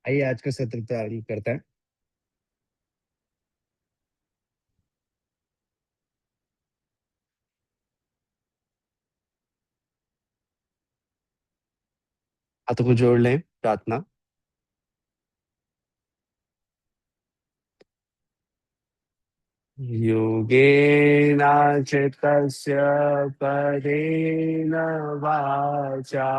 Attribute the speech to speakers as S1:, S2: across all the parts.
S1: आइए आज का सत्र प्रारंभ करते हैं। हाथों को जोड़ लें, प्रार्थना। योगेन चित्तस्य परेण वाचा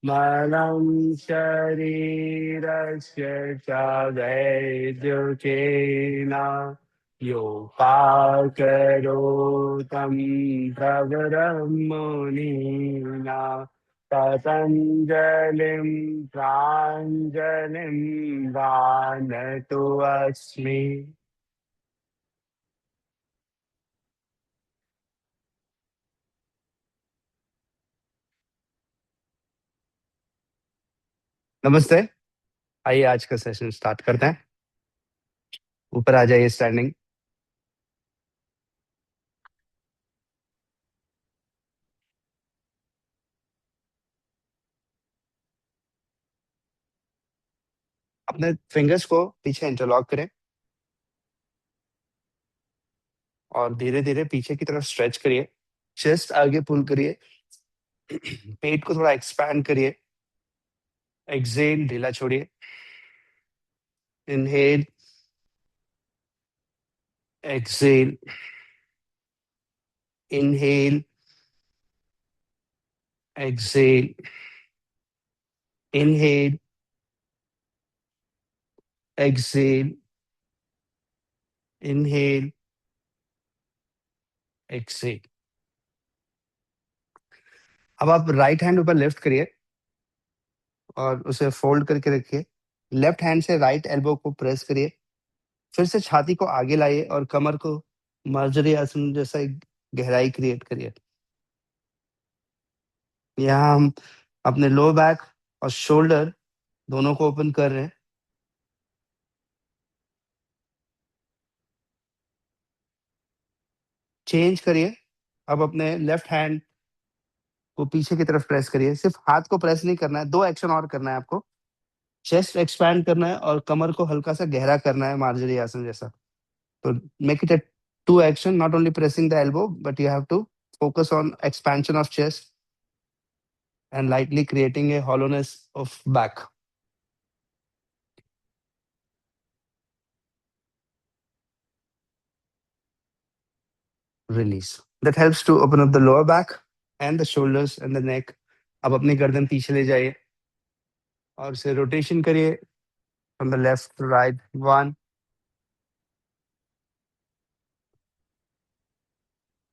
S1: मनं शरीरस्य च वैद्युकेन योपाकरोतं प्रवरं मुनीना पतञ्जलिं प्राञ्जलिं वानतु अस्मि। नमस्ते। आइए आज का सेशन स्टार्ट करते हैं। ऊपर आ जाइए, स्टैंडिंग। अपने फिंगर्स को पीछे इंटरलॉक करें और धीरे धीरे पीछे की तरफ स्ट्रेच करिए। चेस्ट आगे पुल करिए। पेट को थोड़ा एक्सपैंड करिए। एक्सेल, ढीला छोड़िए। Inhale, exhale, inhale, exhale, inhale, exhale, inhale, exhale. अब आप राइट हैंड ऊपर लिफ्ट करिए और उसे फोल्ड करके रखिए। लेफ्ट हैंड से राइट एल्बो को प्रेस करिए। फिर से छाती को आगे लाइए और कमर को मर्जरी आसन जैसा एक गहराई क्रिएट करिए। यहाँ हम अपने लो बैक और शोल्डर दोनों को ओपन कर रहे हैं। चेंज करिए। अब अपने लेफ्ट हैंड को पीछे की तरफ प्रेस करिए। सिर्फ हाथ को प्रेस नहीं करना है, दो एक्शन और करना है आपको। चेस्ट एक्सपैंड करना है और कमर को हल्का सा गहरा करना है, मार्जरी आसन जैसा। तो make it a two action, not only pressing the elbow but you have to focus on expansion of chest and lightly creating a hollowness of back. Release. That helps to open up the lower back and the shoulders and the neck. अब अपनी गर्दन पीछे ले जाइए और उसे rotation करिए from the left to right. 1,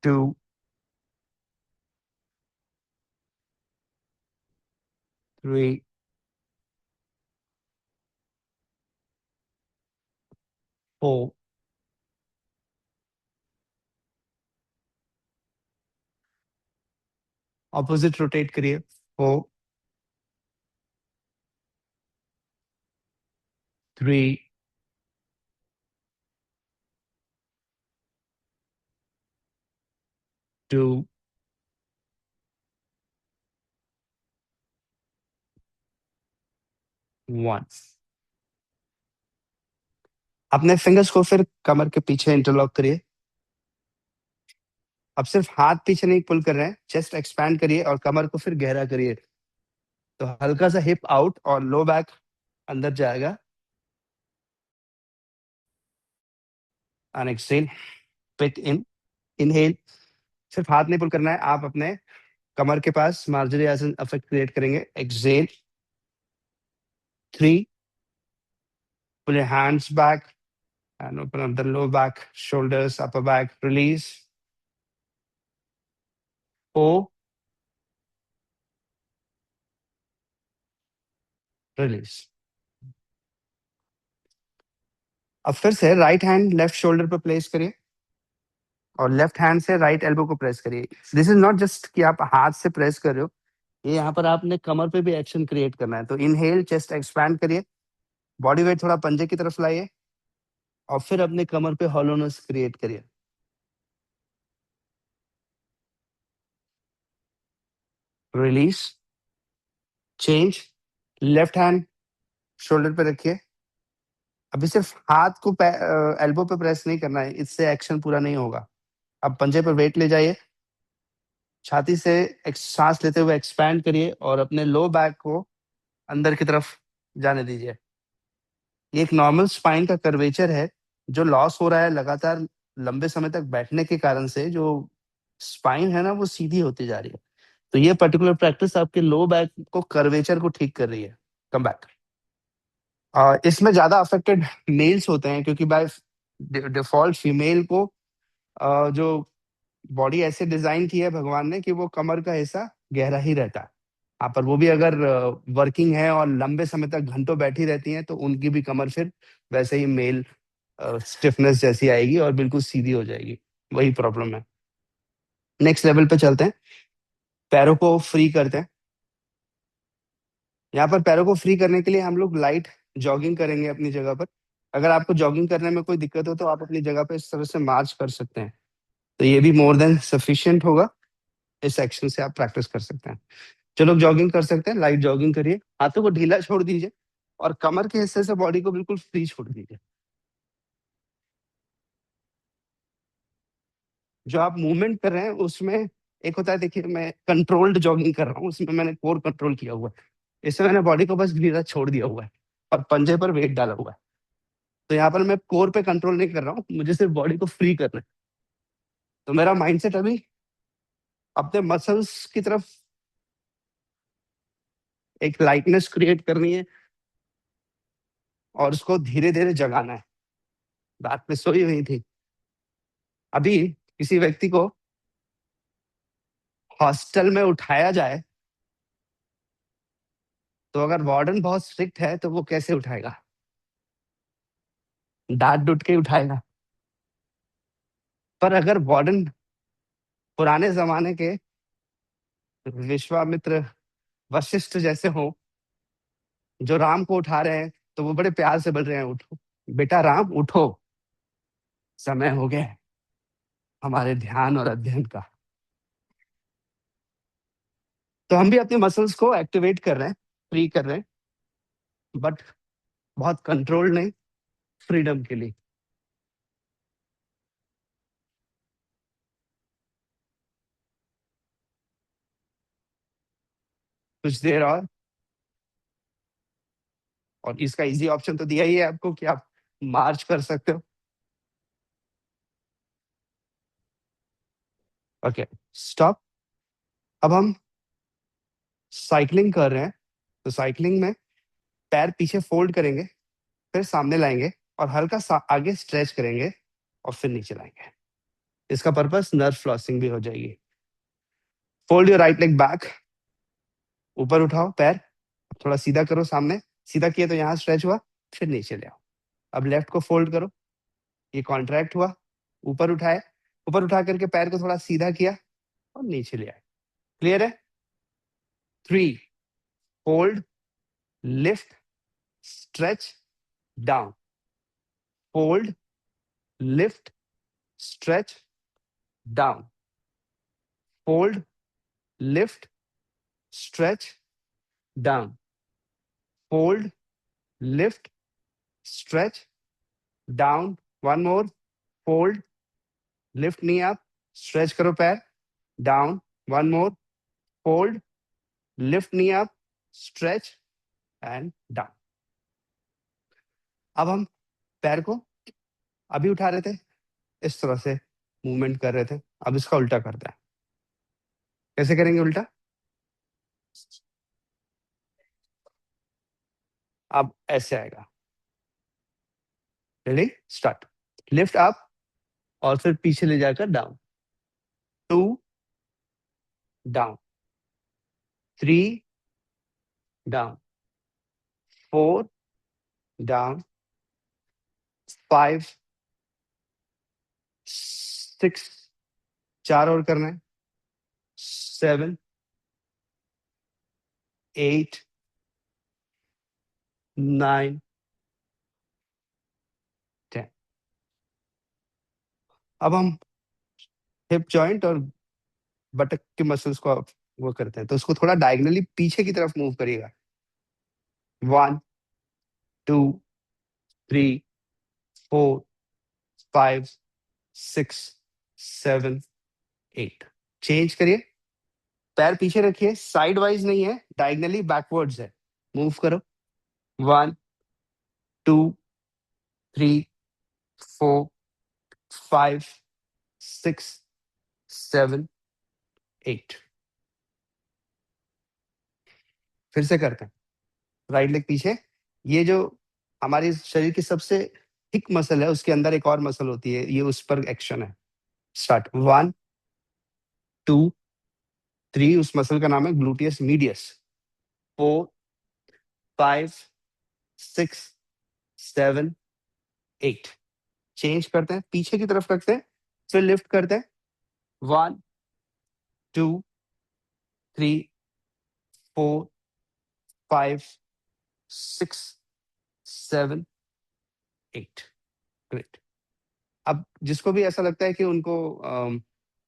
S1: 2, 3, 4. Opposite rotate करिए। 4, 3, 2, 1। अपने फिंगर्स को फिर कमर के पीछे इंटरलॉक करिए। अब सिर्फ हाथ पीछे नहीं पुल कर रहे हैं, चेस्ट एक्सपैंड करिए और कमर को फिर गहरा करिए। तो हल्का सा हिप आउट और लो बैक अंदर जाएगा। And exhale, pit in, inhale. सिर्फ हाथ नहीं पुल करना है, आप अपने कमर के पास मार्जरी आसन इफेक्ट क्रिएट करेंगे। Exhale, 3, pull your hands back and open up the low back, shoulders, upper back, release. 4, release. अब फिर से राइट हैंड लेफ्ट शोल्डर पर प्लेस करिए और लेफ्ट हैंड से राइट एल्बो को प्रेस करिए। दिस इज नॉट जस्ट कि आप हाथ से प्रेस कर रहे हो, ये यहाँ पर आपने कमर पे भी एक्शन क्रिएट करना है। तो इनहेल, चेस्ट एक्सपैंड करिए, बॉडी वेट थोड़ा पंजे की तरफ लाइए और फिर अपने कमर पे हॉलोनेस क्रिएट करिए। Release, change. Left hand shoulder पे रखिए। अभी सिर्फ हाथ को एल्बो पे प्रेस नहीं करना है, इससे एक्शन पूरा नहीं होगा। अब पंजे पर वेट ले जाइए, छाती से सांस लेते हुए एक्सपैंड करिए और अपने लो बैक को अंदर की तरफ जाने दीजिए। ये एक नॉर्मल स्पाइन का कर्वेचर है जो लॉस हो रहा है लगातार लंबे समय तक बैठने के कारण से। जो स्पाइन है ना वो सीधी होती जा रही है। तो ये पर्टिकुलर प्रैक्टिस आपके लो बैक को कर्वेचर को ठीक कर रही है। Come back. इसमें ज्यादा अफेक्टेड मेल्स होते हैं क्योंकि बाय डिफॉल्ट फीमेल को जो बॉडी ऐसे डिजाइन की है भगवान ने कि वो कमर का हिस्सा गहरा ही रहता है। हाँ, पर वो भी अगर वर्किंग है और लंबे समय तक घंटों बैठी रहती हैं तो उनकी भी कमर फिर वैसे ही मेल स्टिफनेस जैसी आएगी और बिल्कुल सीधी हो जाएगी। वही प्रॉब्लम है। नेक्स्ट लेवल पे चलते हैं, पैरों को फ्री करते हैं। यहाँ पर पैरों को फ्री करने के लिए हम लोग लाइट जॉगिंग करेंगे अपनी जगह पर। अगर आपको जॉगिंग करने में कोई दिक्कत हो तो आप अपनी जगह पे इस तरह से मार्च कर सकते हैं, तो ये भी मोर देन सफिशियंट होगा। इस एक्शन से आप प्रैक्टिस कर सकते हैं। जो लोग जॉगिंग कर सकते हैं लाइट जॉगिंग करिए, हाथों को ढीला छोड़ दीजिए और कमर के हिस्से से बॉडी को बिल्कुल फ्री छोड़ दीजिए। जो आप मूवमेंट कर रहे हैं उसमें एक होता है, देखिए मैं कंट्रोल्ड जॉगिंग कर रहा हूँ, उसमें मैंने कोर कंट्रोल किया हुआ है। इसमें मैंने बॉडी को बस ढीला छोड़ दिया हुआ है और पंजे पर वेट डाला हुआ है। तो यहाँ पर मैं कोर पे कंट्रोल नहीं कर रहा हूँ, मुझे सिर्फ बॉडी को फ्री करना है। तो मेरा माइंडसेट अभी अपने मसल्स की तरफ एक लाइटनेस क्रिएट करनी है और उसको धीरे धीरे जगाना है। रात में सोई हुई थी, अभी किसी व्यक्ति को हॉस्टल में उठाया जाए तो अगर वार्डन बहुत स्ट्रिक्ट है तो वो कैसे उठाएगा? डांट डुट के उठाएगा। पर अगर वार्डन पुराने जमाने के विश्वामित्र वशिष्ठ जैसे हो जो राम को उठा रहे हैं तो वो बड़े प्यार से बोल रहे हैं, उठो बेटा राम उठो, समय हो गया है हमारे ध्यान और अध्ययन का। तो हम भी अपने मसल्स को एक्टिवेट कर रहे हैं, फ्री कर रहे हैं, बट बहुत कंट्रोल नहीं, फ्रीडम के लिए। कुछ देर और इसका इजी ऑप्शन तो दिया ही है आपको कि आप मार्च कर सकते हो। Okay, stop. अब हम साइकिलिंग कर रहे हैं, तो साइकिलिंग में पैर पीछे फोल्ड करेंगे, फिर सामने लाएंगे और हल्का सा आगे स्ट्रेच करेंगे और फिर नीचे लाएंगे। इसका पर्पस नर्व फ्लॉसिंग भी हो जाएगी। Fold your right leg back, ऊपर उठाओ पैर, थोड़ा सीधा करो सामने, सीधा किया तो यहाँ स्ट्रेच हुआ, फिर नीचे ले आओ। अब लेफ्ट को फोल्ड करो, ये कॉन्ट्रैक्ट हुआ, ऊपर उठाए, ऊपर उठा करके पैर को थोड़ा सीधा किया और नीचे ले आए। क्लियर है? 3, fold, lift, stretch, down, fold, lift, stretch, down, fold, lift, stretch, down, fold, lift, stretch, down. One more, fold, lift knee up, stretch करो पैर, down. One more, fold, lift knee up, stretch and down. अब हम पैर को अभी उठा रहे थे, इस तरह से मूवमेंट कर रहे थे, अब इसका उल्टा करते हैं। कैसे करेंगे उल्टा? अब ऐसे आएगा। Ready, start. लिफ्ट अप और फिर पीछे ले जाकर डाउन, 2 डाउन, 3 डाउन, 4 डाउन, 5 6, 4 और करना है, 7 8 9 10। अब हम हिप जॉइंट और बटक के मसल्स को वो करते हैं, तो उसको थोड़ा डायगनली पीछे की तरफ मूव करिएगा। 1 2, 3, 4, 5, 6, 7, 8। चेंज करिए, पैर पीछे रखिए, साइड वाइज नहीं है, डायगनली बैकवर्ड्स है। मूव करो। 1, 2, 3, 4, 5, 6, 7, 8। फिर से करते हैं, राइट लेग पीछे। ये जो हमारे शरीर की सबसे थिक मसल है, उसके अंदर एक और मसल होती है, ये उस पर एक्शन है। स्टार्ट। 1, 2, 3, उस मसल का नाम है ग्लूटियस मीडियस। 4, 5, 6, 7, 8। चेंज करते हैं, पीछे की तरफ रखते हैं, फिर लिफ्ट करते हैं। 1, 2, 3, 4, 5, 6, 7, 8। ग्रेट। अब जिसको भी ऐसा लगता है कि उनको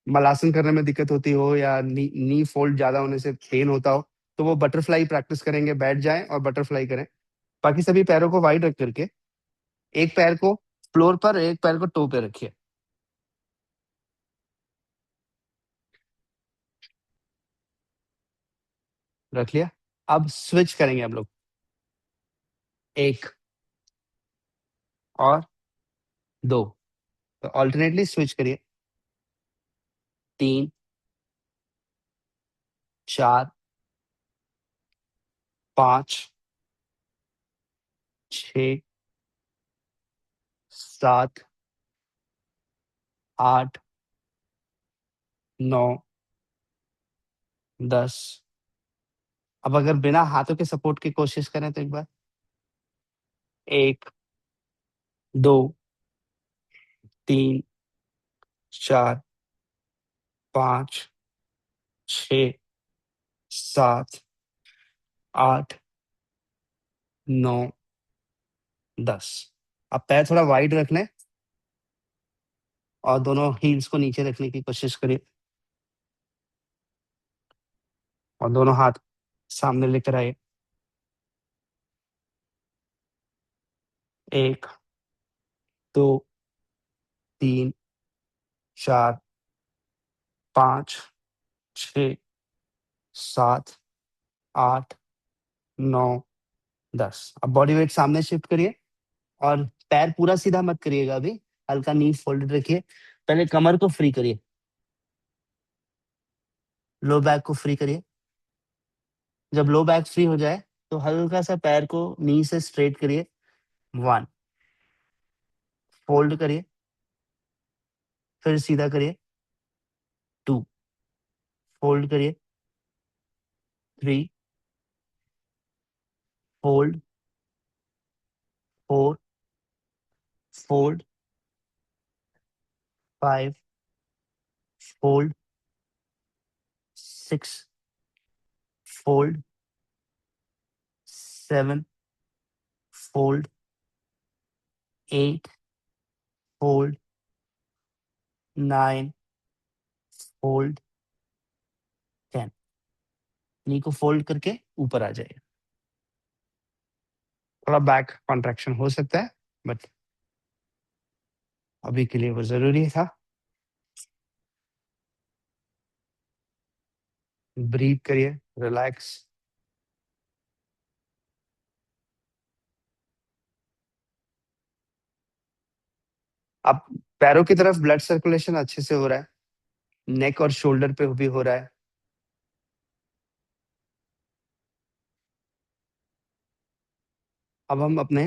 S1: मलासन करने में दिक्कत होती हो या नी फोल्ड ज्यादा होने से पेन होता हो, तो वो बटरफ्लाई प्रैक्टिस करेंगे, बैठ जाएं और बटरफ्लाई करें। बाकी सभी पैरों को वाइड रख करके एक पैर को फ्लोर पर, एक पैर को टो पे रखिए। रख लिया। अब स्विच करेंगे हम लोग, एक और दो, तो ऑल्टरनेटली स्विच करिए। 3, 4, 5, 6, 7, 8, 9, 10। अब अगर बिना हाथों के सपोर्ट की कोशिश करें तो एक बार, 1, 2, 3, 4, 5, 6, 7, 8, 9, 10। अब पैर थोड़ा वाइड रख लें और दोनों हील्स को नीचे रखने की कोशिश करिए और दोनों हाथ सामने लेकर आइए। 1, 2, 3, 4, 5, 6, 7, 8, 9, 10। अब बॉडी वेट सामने शिफ्ट करिए और पैर पूरा सीधा मत करिएगा अभी, हल्का नी फोल्डेड रखिए। पहले कमर को फ्री करिए, लो बैक को फ्री करिए। जब लो बैक फ्री हो जाए तो हल्का सा पैर को नी से स्ट्रेट करिए। 1, फोल्ड करिए, फिर सीधा करिए। 2, फोल्ड करिए। 3, fold. 4, fold. 5, fold. 6, fold. 7, fold. 8, fold. 9, fold. 10। नी को फोल्ड करके ऊपर आ जाइए। थोड़ा बैक कॉन्ट्रैक्शन हो सकता है, बट अभी के लिए वो जरूरी था। ब्रीथ करिए, रिलैक्स। अब पैरों की तरफ ब्लड सर्कुलेशन अच्छे से हो रहा है, नेक और शोल्डर पे भी हो रहा है। अब हम अपने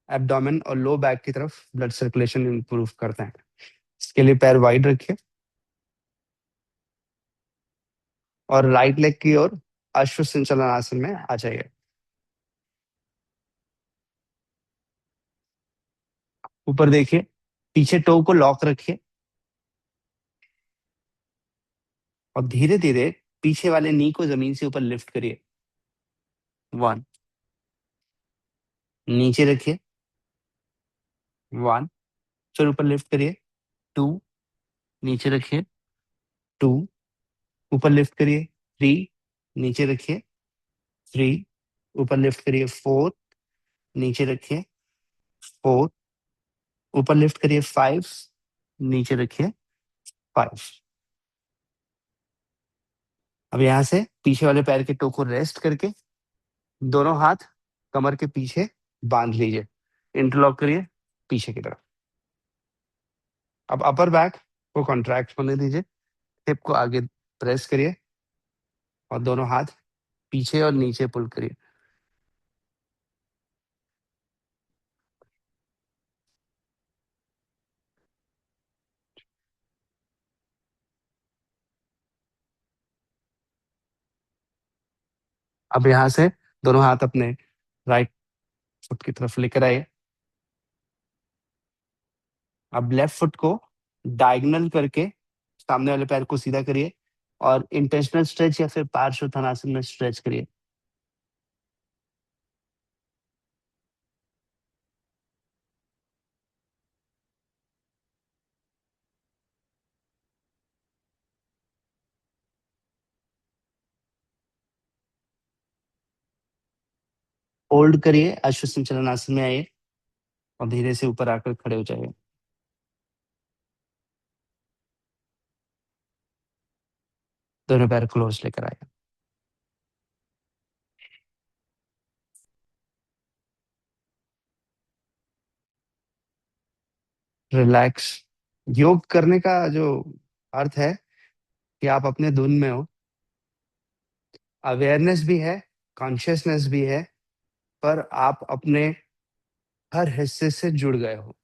S1: एब्डोमेन और लो बैक की तरफ ब्लड सर्कुलेशन इंप्रूव करते हैं। इसके लिए पैर वाइड रखिए और राइट लेग की ओर अश्व संचलनासन में आ जाइए। ऊपर देखिए, पीछे टो को लॉक रखिए और धीरे धीरे पीछे वाले नी को जमीन से ऊपर लिफ्ट करिए। 1, नीचे रखिए। 1, फिर ऊपर लिफ्ट करिए। 2, नीचे रखिए। 2, ऊपर लिफ्ट करिए। 3, नीचे रखिए। 3, ऊपर लिफ्ट करिए। 4, नीचे रखिए, 4, ऊपर लिफ्ट करिए, 5, नीचे रखिए, 5। अब यहाँ से पीछे वाले पैर के टो को रेस्ट करके दोनों हाथ कमर के पीछे बांध लीजिए, इंटरलॉक करिए पीछे की तरफ। अब अपर बैक को कॉन्ट्रैक्ट होने दीजिए, हिप को आगे प्रेस करिए और दोनों हाथ पीछे और नीचे पुल करिए। अब यहाँ से दोनों हाथ अपने राइट फुट की तरफ लेकर आइए। अब लेफ्ट फुट को डायगोनल करके सामने वाले पैर को सीधा करिए और इंटेंशनल स्ट्रेच या फिर पार्श्वथानासन में स्ट्रेच करिए। होल्ड करिए, अश्वसंचलनासन में आइए और धीरे से ऊपर आकर खड़े हो जाइए। दोनों पैर क्लोज लेकर आइए। रिलैक्स। योग करने का जो अर्थ है कि आप अपने धुन में हो, अवेयरनेस भी है, कॉन्शियसनेस भी है, पर आप अपने हर हिस्से से जुड़ गए हो।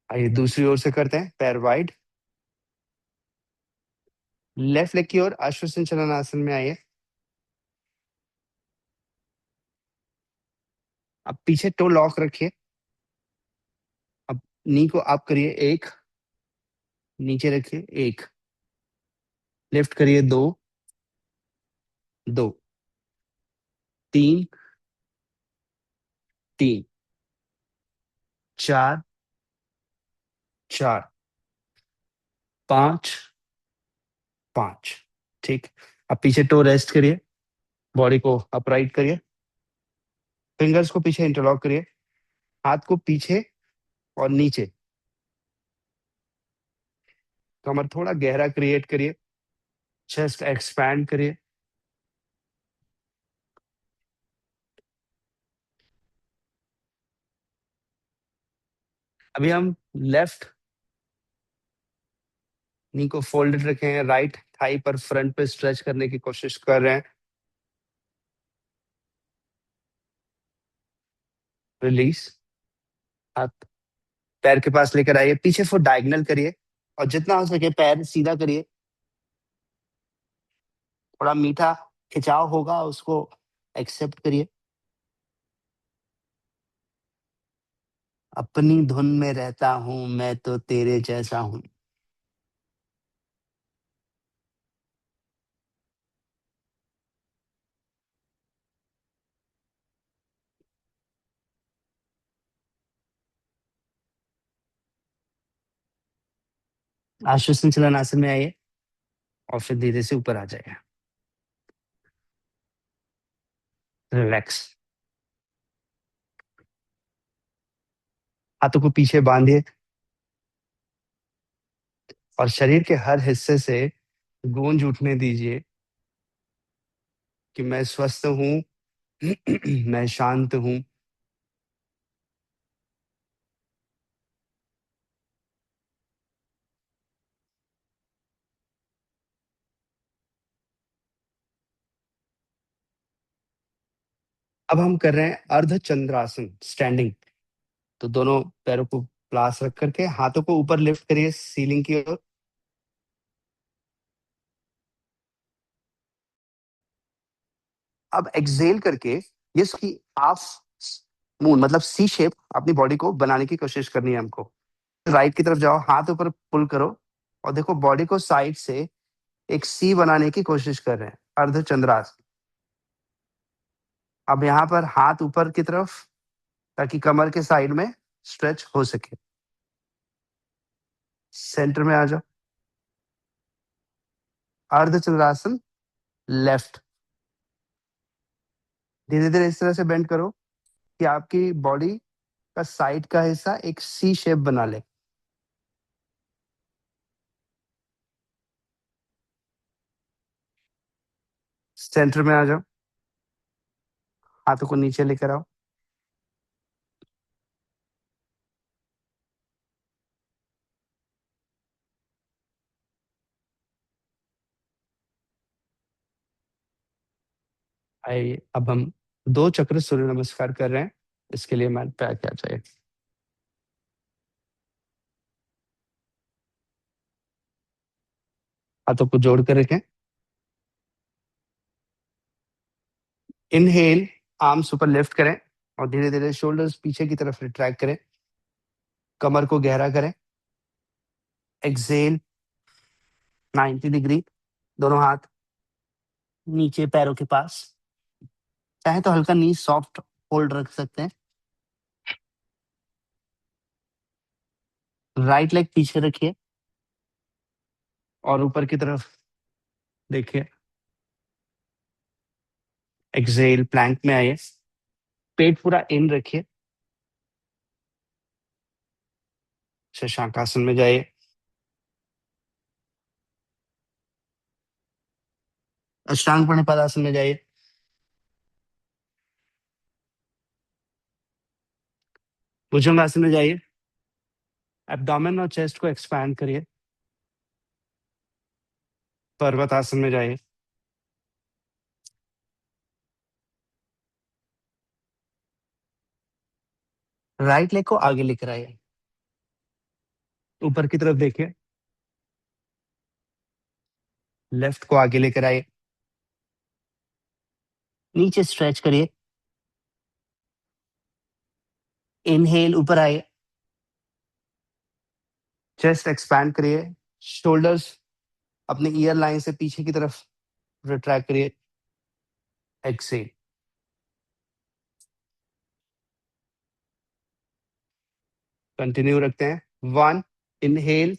S1: आइए दूसरी ओर से करते हैं, पैर वाइड, लेफ्ट लेग की ओर अश्वसंचलनासन में आइए। अब पीछे टो लॉक रखिए। अब नी को अप करिए, 1, नीचे रखिए, 1, लिफ्ट करिए, 2, 2, 3, 3, 4, 4, 5, 5। ठीक। अब पीछे टो रेस्ट करिए, बॉडी को अपराइट करिए, फिंगर्स को पीछे इंटरलॉक करिए, हाथ को पीछे और नीचे, कमर थोड़ा गहरा क्रिएट करिए, चेस्ट एक्सपैंड करिए। अभी हम लेफ्ट नी को फोल्डेड रखे हैं, राइट थाई पर फ्रंट पे स्ट्रेच करने की कोशिश कर रहे हैं। रिलीज, हाथ पैर के पास लेकर आइए, पीछे फुट डायगोनल करिए और जितना हो सके पैर सीधा करिए। थोड़ा मीठा खिंचाव होगा, उसको एक्सेप्ट करिए। अपनी धुन में रहता हूं, मैं तो तेरे जैसा हूं। आश्वासन चलन आसन में आइए और फिर धीरे से ऊपर आ जाइए। रिलैक्स, हाथों को पीछे बांधिए और शरीर के हर हिस्से से गूंज उठने दीजिए कि मैं स्वस्थ हूं, मैं शांत हूं। अब हम कर रहे हैं अर्ध चंद्रासन, स्टैंडिंग। तो दोनों पैरों को प्लास रख करके हाथों को ऊपर लिफ्ट करिए सीलिंग की ओर। अब एक्सहेल करके ये इसकी हाफ मून मतलब सी शेप अपनी बॉडी को बनाने की कोशिश करनी है हमको। राइट की तरफ जाओ, हाथ ऊपर पुल करो और देखो बॉडी को साइड से एक सी बनाने की कोशिश कर रहे हैं, अर्ध चंद्रासन। अब यहाँ पर हाथ ऊपर की तरफ ताकि कमर के साइड में स्ट्रेच हो सके। सेंटर में आ जाओ। अर्धचंद्रासन लेफ्ट। धीरे धीरे इस तरह से बेंड करो कि आपकी बॉडी का साइड का हिस्सा एक सी शेप बना ले। सेंटर में आ जाओ, हाथों को नीचे लेकर आओ। आइए, अब हम 2 चक्र सूर्य नमस्कार कर रहे हैं। इसके लिए मैट पे क्या चाहिए? हाथों को जोड़ कर रखें। इनहेल, आर्म्स ऊपर लिफ्ट करें और धीरे धीरे शोल्डर्स पीछे की तरफ रिट्रैक्ट करें। कमर को गहरा करें। एक्सेल, 90 डिग्री, दोनों हाथ नीचे पैरों के पास। चाहे तो हल्का नी सॉफ्ट होल्ड रख सकते हैं। राइट लेग पीछे रखिए और ऊपर की तरफ देखिए। एक्सेल, प्लैंक में आइए। पेट पूरा इन रखिए। शशांक आसन में जाइए। अष्टांग प्रणिपात में जाइए। भुजंगासन में जाइए। एब्डोमेन और चेस्ट को एक्सपैंड करिए। पर्वत आसन में जाइए। राइट लेग को आगे लेकर आइए। ऊपर की तरफ देखिए। लेफ्ट को आगे लेकर आइए। नीचे स्ट्रेच करिए। इनहेल, ऊपर आइए। चेस्ट एक्सपैंड करिए। शोल्डर्स अपने ईयर लाइन से पीछे की तरफ रिट्रैक्ट करिए। एक्सेल। कंटिन्यू रखते हैं। 1, इनहेल।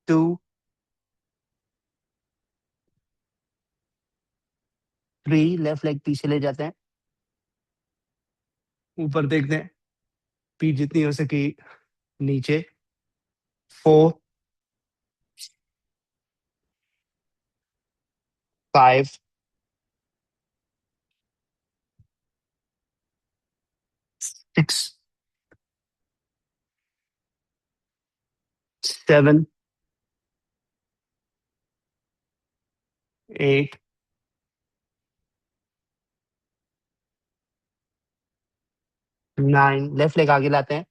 S1: 2, 3, लेफ्ट लेग पीछे ले जाते हैं। ऊपर देखते हैं, पीठ जितनी हो सके नीचे। 4, 5, 6, 7, 8, 9, लेफ्ट लेग आगे लाते हैं।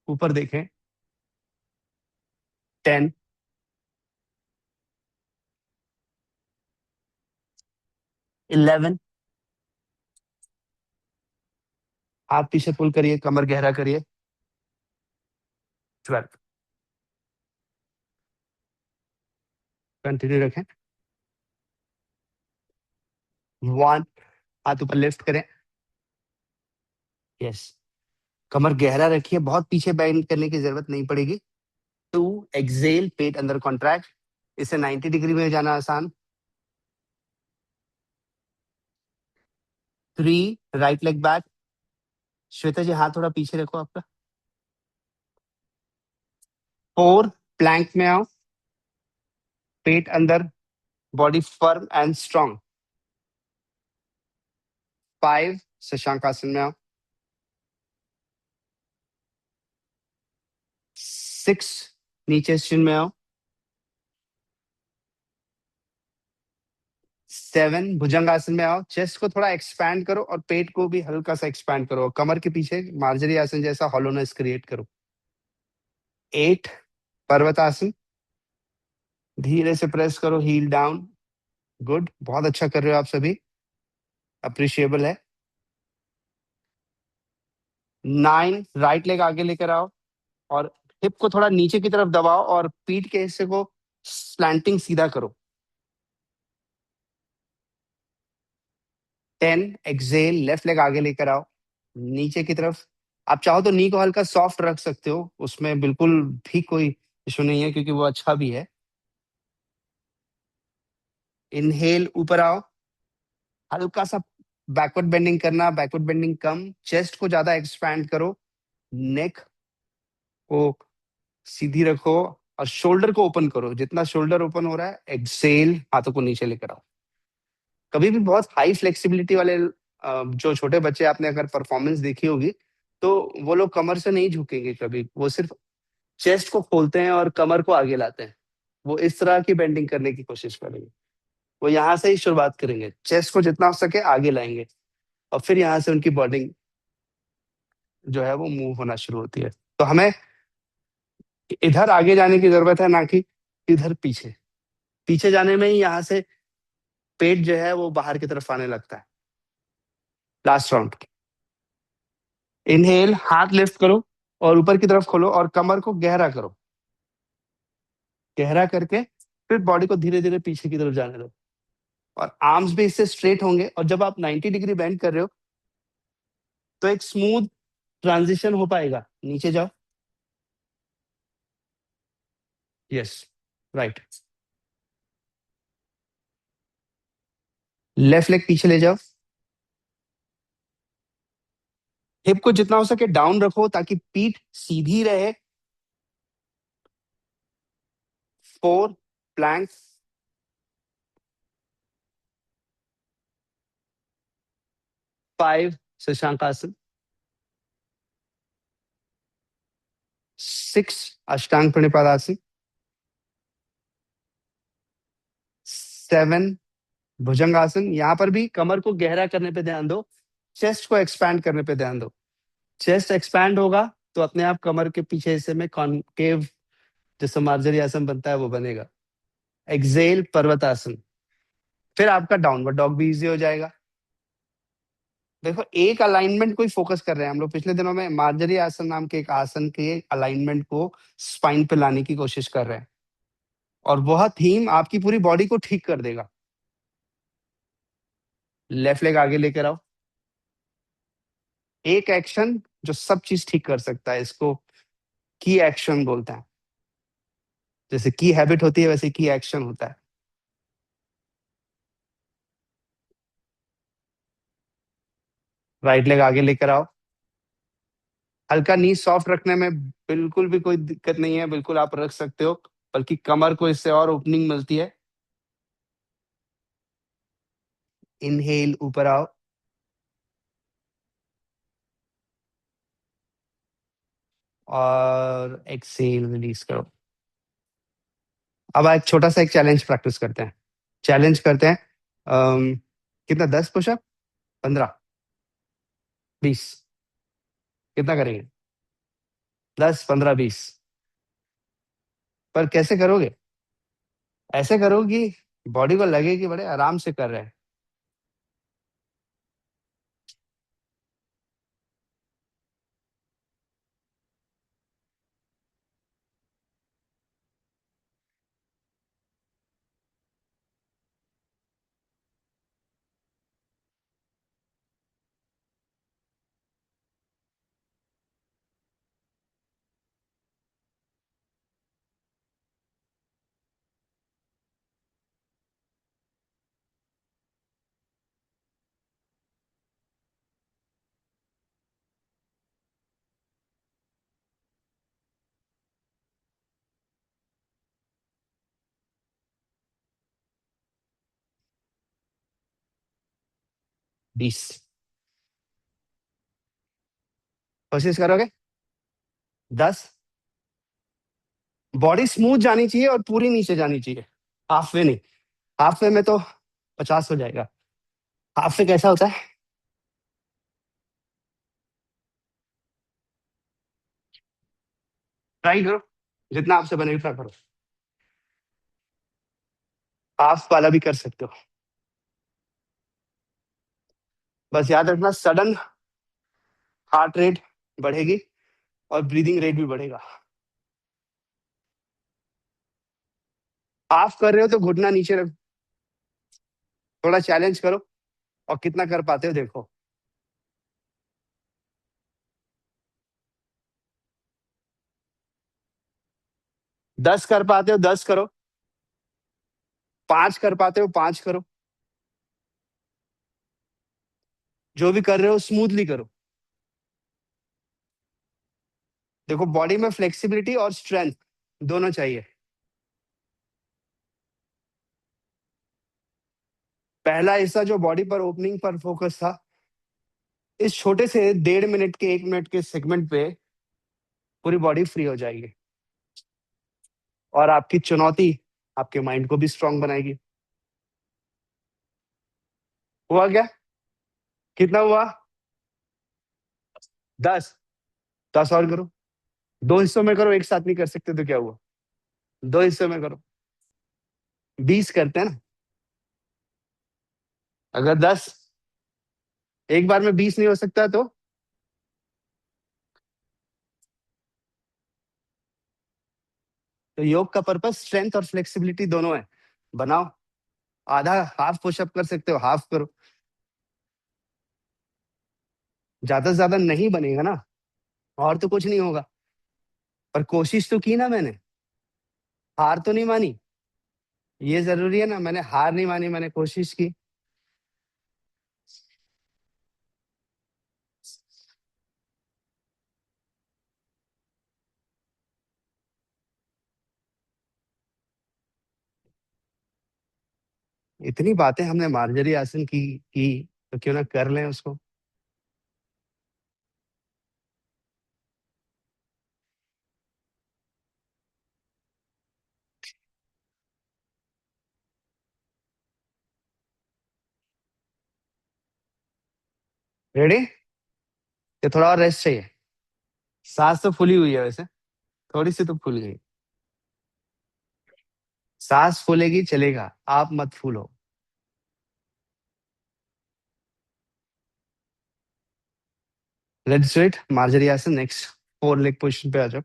S1: ऊपर देखें। 10, 11, हाथ पीछे पुल करिए, कमर गहरा करिए। 12, कंटिन्यू रखें। 1, हाथ ऊपर लिफ्ट करें। यस, कमर गहरा रखिए, बहुत पीछे बेंड करने की जरूरत नहीं पड़ेगी। 2, एक्सेल, पेट अंदर कॉन्ट्रैक्ट। इसे 90 डिग्री में जाना आसान। 3, राइट लेग बैक। श्वेता जी, हाथ थोड़ा पीछे रखो आपका। 4, प्लैंक में आओ। पेट अंदर, body firm and strong. 5, Shashank आसन में आओ। 6, नीचे स्टिन में आओ। 7, भुजंगासन में आओ। चेस्ट को थोड़ा एक्सपैंड करो और पेट को भी हल्का सा एक्सपैंड करो। कमर के पीछे मार्जरी आसन जैसा हॉलोनेस क्रिएट करो। 8, पर्वतासन। धीरे से प्रेस करो, हील डाउन। गुड, बहुत अच्छा कर रहे हो आप सभी, अप्रिशिएबल है। 9, राइट लेग आगे लेकर आओ और हिप को थोड़ा नीचे की तरफ दबाओ और पीठ के हिस्से को स्लैंटिंग सीधा करो। 10, एक्सेल, लेफ्ट लेग आगे लेकर आओ नीचे की तरफ। आप चाहो तो नी को हल्का सॉफ्ट रख सकते हो, उसमें बिल्कुल भी कोई इशू नहीं है, क्योंकि वो अच्छा भी है। इनहेल, ऊपर आओ, हल्का सा बैकवर्ड बेंडिंग करना, बैकवर्ड बेंडिंग कम, चेस्ट को ज्यादा एक्सपैंड करो, नेक को सीधी रखो, और शोल्डर को ओपन करो। जितना शोल्डर ओपन हो रहा है, एक्सेल, हाथों को नीचे लेकर आओ। कभी भी बहुत हाई फ्लेक्सिबिलिटी वाले जो छोटे बच्चे आपने अगर परफॉर्मेंस देखी होगी, तो वो लोग कमर से नहीं झुकेंगे कभी, वो सिर्फ चेस्ट को खोलते हैं और कमर को आगे लाते हैं। वो इस तरह की बेंडिंग करने की कोशिश करेंगे। वो यहाँ से ही शुरुआत करेंगे, चेस्ट को जितना हो सके आगे लाएंगे, और फिर यहाँ से उनकी बॉडी जो है वो मूव होना शुरू होती है। तो हमें इधर आगे जाने की जरूरत है, ना कि इधर पीछे। पीछे जाने में ही यहाँ से पेट जो है वो बाहर की तरफ आने लगता है। लास्ट राउंड, इनहेल, हाथ लिफ्ट करो और ऊपर की तरफ खोलो, और कमर को गहरा करो, गहरा करके फिर बॉडी को धीरे धीरे पीछे की तरफ जाने दो, और आर्म्स भी इससे स्ट्रेट होंगे। और जब आप 90 डिग्री बेंड कर रहे हो, तो एक स्मूथ ट्रांजिशन हो पाएगा। नीचे जाओ, यस, राइट, लेफ्ट लेग पीछे ले जाओ, हिप को जितना हो सके डाउन रखो ताकि पीठ सीधी रहे। 4 प्लैंक, 5 शशांकासन, 6 अष्टांग प्रणिपादासन, 7 भुजंगासन। यहाँ पर भी कमर को गहरा करने पे ध्यान दो, चेस्ट को एक्सपैंड करने पे ध्यान दो। चेस्ट एक्सपैंड होगा तो अपने आप कमर के पीछे हिस्से में कॉनकेव, जैसे मार्जरी आसन बनता है, वो बनेगा। एक्सेल, पर्वतासन। फिर आपका डाउनवर्ड डॉग भी इजी हो जाएगा। देखो, एक अलाइनमेंट को ही फोकस कर रहे हैं हम लोग। पिछले दिनों में मार्जरी आसन नाम के एक आसन के अलाइनमेंट को स्पाइन पे लाने की कोशिश कर रहे हैं, और वह थीम आपकी पूरी बॉडी को ठीक कर देगा। लेफ्ट लेग आगे लेकर आओ, एक एक्शन जो सब चीज ठीक कर सकता है, इसको की एक्शन बोलते हैं। जैसे की हैबिट होती है, वैसे की एक्शन होता है। राइट लेग आगे लेकर आओ, हल्का नी सॉफ्ट रखने में बिल्कुल भी कोई दिक्कत नहीं है, बिल्कुल आप रख सकते हो, बल्कि कमर को इससे और ओपनिंग मिलती है। इनहेल, ऊपर आओ, और एक्सेल, रिलीज करो। अब एक छोटा सा एक चैलेंज प्रैक्टिस करते हैं। चैलेंज करते हैं, अम, कितना, 10 पुशअप, 15, 20, कितना करेंगे? 10, 15, 20। पर कैसे करोगे? ऐसे करो कि बॉडी को लगे कि बड़े आराम से कर रहे हैं। बीस, कोशिश करोगे? 10। बॉडी स्मूथ जानी चाहिए और पूरी नीचे जानी चाहिए, हाफ वे नहीं। हाफ वे में तो 50 हो जाएगा। हाफ वे कैसा होता है? ट्राई करो, जितना आपसे बने उतना करो। हाफ वाला भी कर सकते हो। बस याद रखना, सडन हार्ट रेट बढ़ेगी और ब्रीदिंग रेट भी बढ़ेगा। हाफ कर रहे हो तो घुटना नीचे रख, थोड़ा चैलेंज करो, और कितना कर पाते हो देखो। 10 कर पाते हो 10 करो, 5 कर पाते हो 5 करो, जो भी कर रहे हो स्मूथली करो। देखो बॉडी में फ्लेक्सिबिलिटी और स्ट्रेंथ दोनों चाहिए। पहला हिस्सा जो बॉडी पर ओपनिंग पर फोकस था, इस छोटे से 1.5 मिनट के 1 मिनट के सेगमेंट पे पूरी बॉडी फ्री हो जाएगी, और आपकी चुनौती आपके माइंड को भी स्ट्रांग बनाएगी। हुआ क्या? कितना हुआ? 10। 10 और करो। 2 हिस्सों में करो, एक साथ नहीं कर सकते तो क्या हुआ? 2 हिस्सों में करो। 20 करते हैं ना। अगर 10 एक बार में 20 नहीं हो सकता तो योग का पर्पस स्ट्रेंथ और फ्लेक्सिबिलिटी दोनों है। बनाओ। आधा हाफ पुशअप कर सकते हो, हाफ करो। ज्यादा से ज्यादा नहीं बनेगा ना, और तो कुछ नहीं होगा। पर कोशिश तो की ना मैंने, हार तो नहीं मानी। ये जरूरी है ना, मैंने हार नहीं मानी, मैंने कोशिश की। इतनी बातें हमने मार्जरी आसन की तो क्यों ना कर लें उसको। रेडी? ये थोड़ा और रेस्ट चाहिए। सांस तो फूली हुई है वैसे, थोड़ी सी तो फूल गई। सांस फूलेगी चलेगा, आप मत फूलो। Let's do it. मार्जरी आसन नेक्स्ट। 4 लेग पोजिशन पे आ जाओ।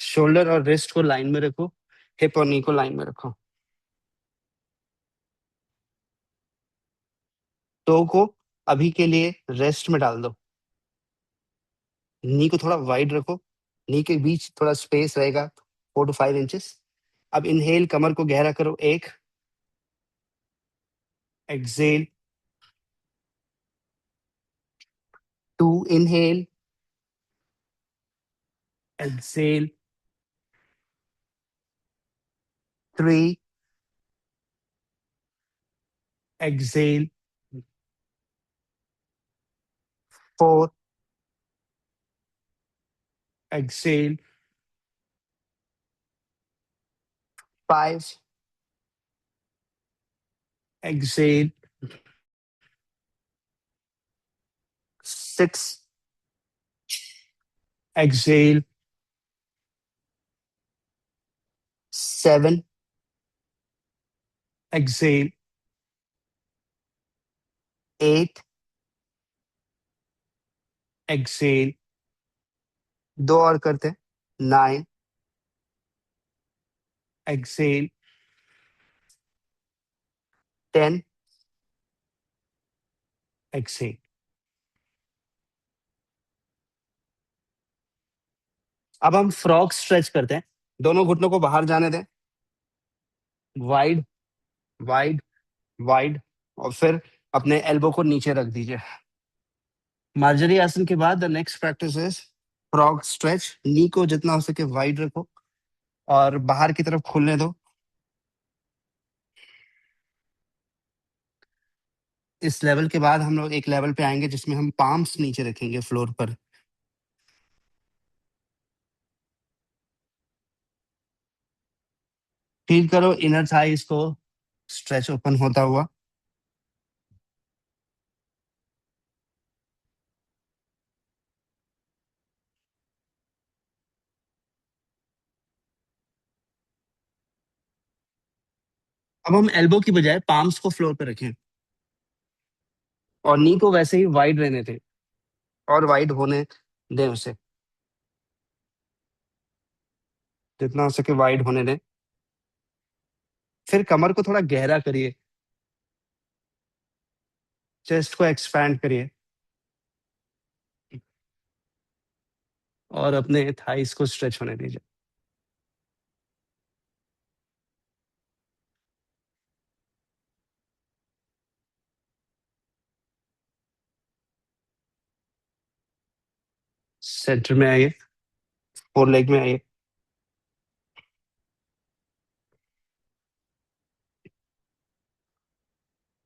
S1: शोल्डर और रिस्ट को लाइन में रखो, हिप और नी को लाइन में रखो। टो को अभी के लिए रेस्ट में डाल दो। नी को थोड़ा वाइड रखो, नी के बीच थोड़ा स्पेस रहेगा, 4 to 5 इंचेस। अब इनहेल, कमर को गहरा करो, एक। Exhale, 2। Inhale, exhale, 3। Exhale, 4। Exhale, 5। Exhale, 6। Exhale, 7। Exhale, 8। Exhale, दो और करते हैं, 9। एक्सेल, 10। एक्सेल। अब हम फ्रॉग स्ट्रेच करते हैं। दोनों घुटनों को बाहर जाने दें, वाइड, वाइड, वाइड, और फिर अपने एल्बो को नीचे रख दीजिए। मार्जरी आसन के बाद the next practice is frog stretch. Knee को जितना हो सके वाइड रखो और बाहर की तरफ खुलने दो। इस लेवल के बाद हम लोग एक लेवल पे आएंगे जिसमें हम पाम्स नीचे रखेंगे फ्लोर पर। फील करो इनर थाइस को स्ट्रेच ओपन होता हुआ। अब हम एल्बो की बजाय पाम्स को फ्लोर पे रखें, और नी को वैसे ही वाइड रहने दें, और वाइड होने दें उसे, जितना हो सके वाइड होने दें। फिर कमर को थोड़ा गहरा करिए, चेस्ट को एक्सपैंड करिए, और अपने थाइस को स्ट्रेच होने दीजिए। सेंटर में आइए, फोर लेग में आइए,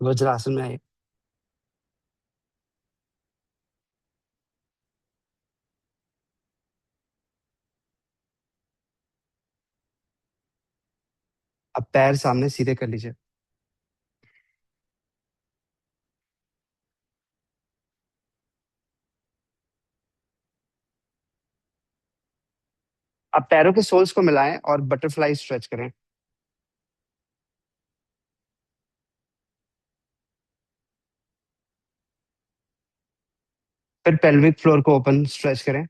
S1: वज्रासन में आइए। अब पैर सामने सीधे कर लीजिए। अब पैरों के सोल्स को मिलाएं और बटरफ्लाई स्ट्रेच करें। फिर पेल्विक फ्लोर को ओपन स्ट्रेच करें।